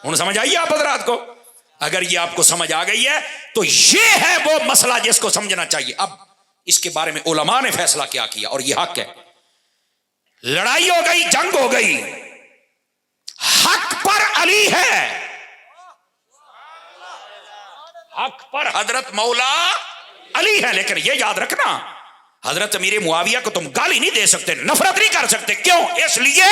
ہن سمجھ آئیے آپ حضرات کو؟ اگر یہ آپ کو سمجھ آ گئی ہے تو یہ ہے وہ مسئلہ جس کو سمجھنا چاہیے. اب اس کے بارے میں علماء نے فیصلہ کیا کیا اور یہ حق ہے. لڑائی ہو گئی, جنگ ہو گئی, حق پر علی ہے, حق پر حضرت مولا علی ہے. لیکن یہ یاد رکھنا حضرت امیر معاویہ کو تم گالی نہیں دے سکتے, نفرت نہیں کر سکتے. کیوں؟ اس لیے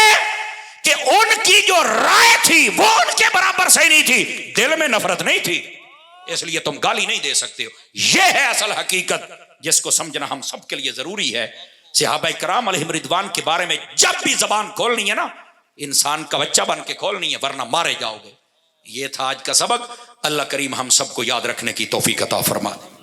کہ ان کی جو رائے تھی وہ ان کے برابر صحیح نہیں تھی, دل میں نفرت نہیں تھی, اس لیے تم گالی نہیں دے سکتے ہو. یہ ہے اصل حقیقت جس کو سمجھنا ہم سب کے لیے ضروری ہے. صحابہ کرام علیہم رضوان کے بارے میں جب بھی زبان کھولنی ہے نا, انسان کا بچہ بن کے کھولنی ہے, ورنہ مارے جاؤ گے. یہ تھا آج کا سبق. اللہ کریم ہم سب کو یاد رکھنے کی توفیق عطا فرما دے.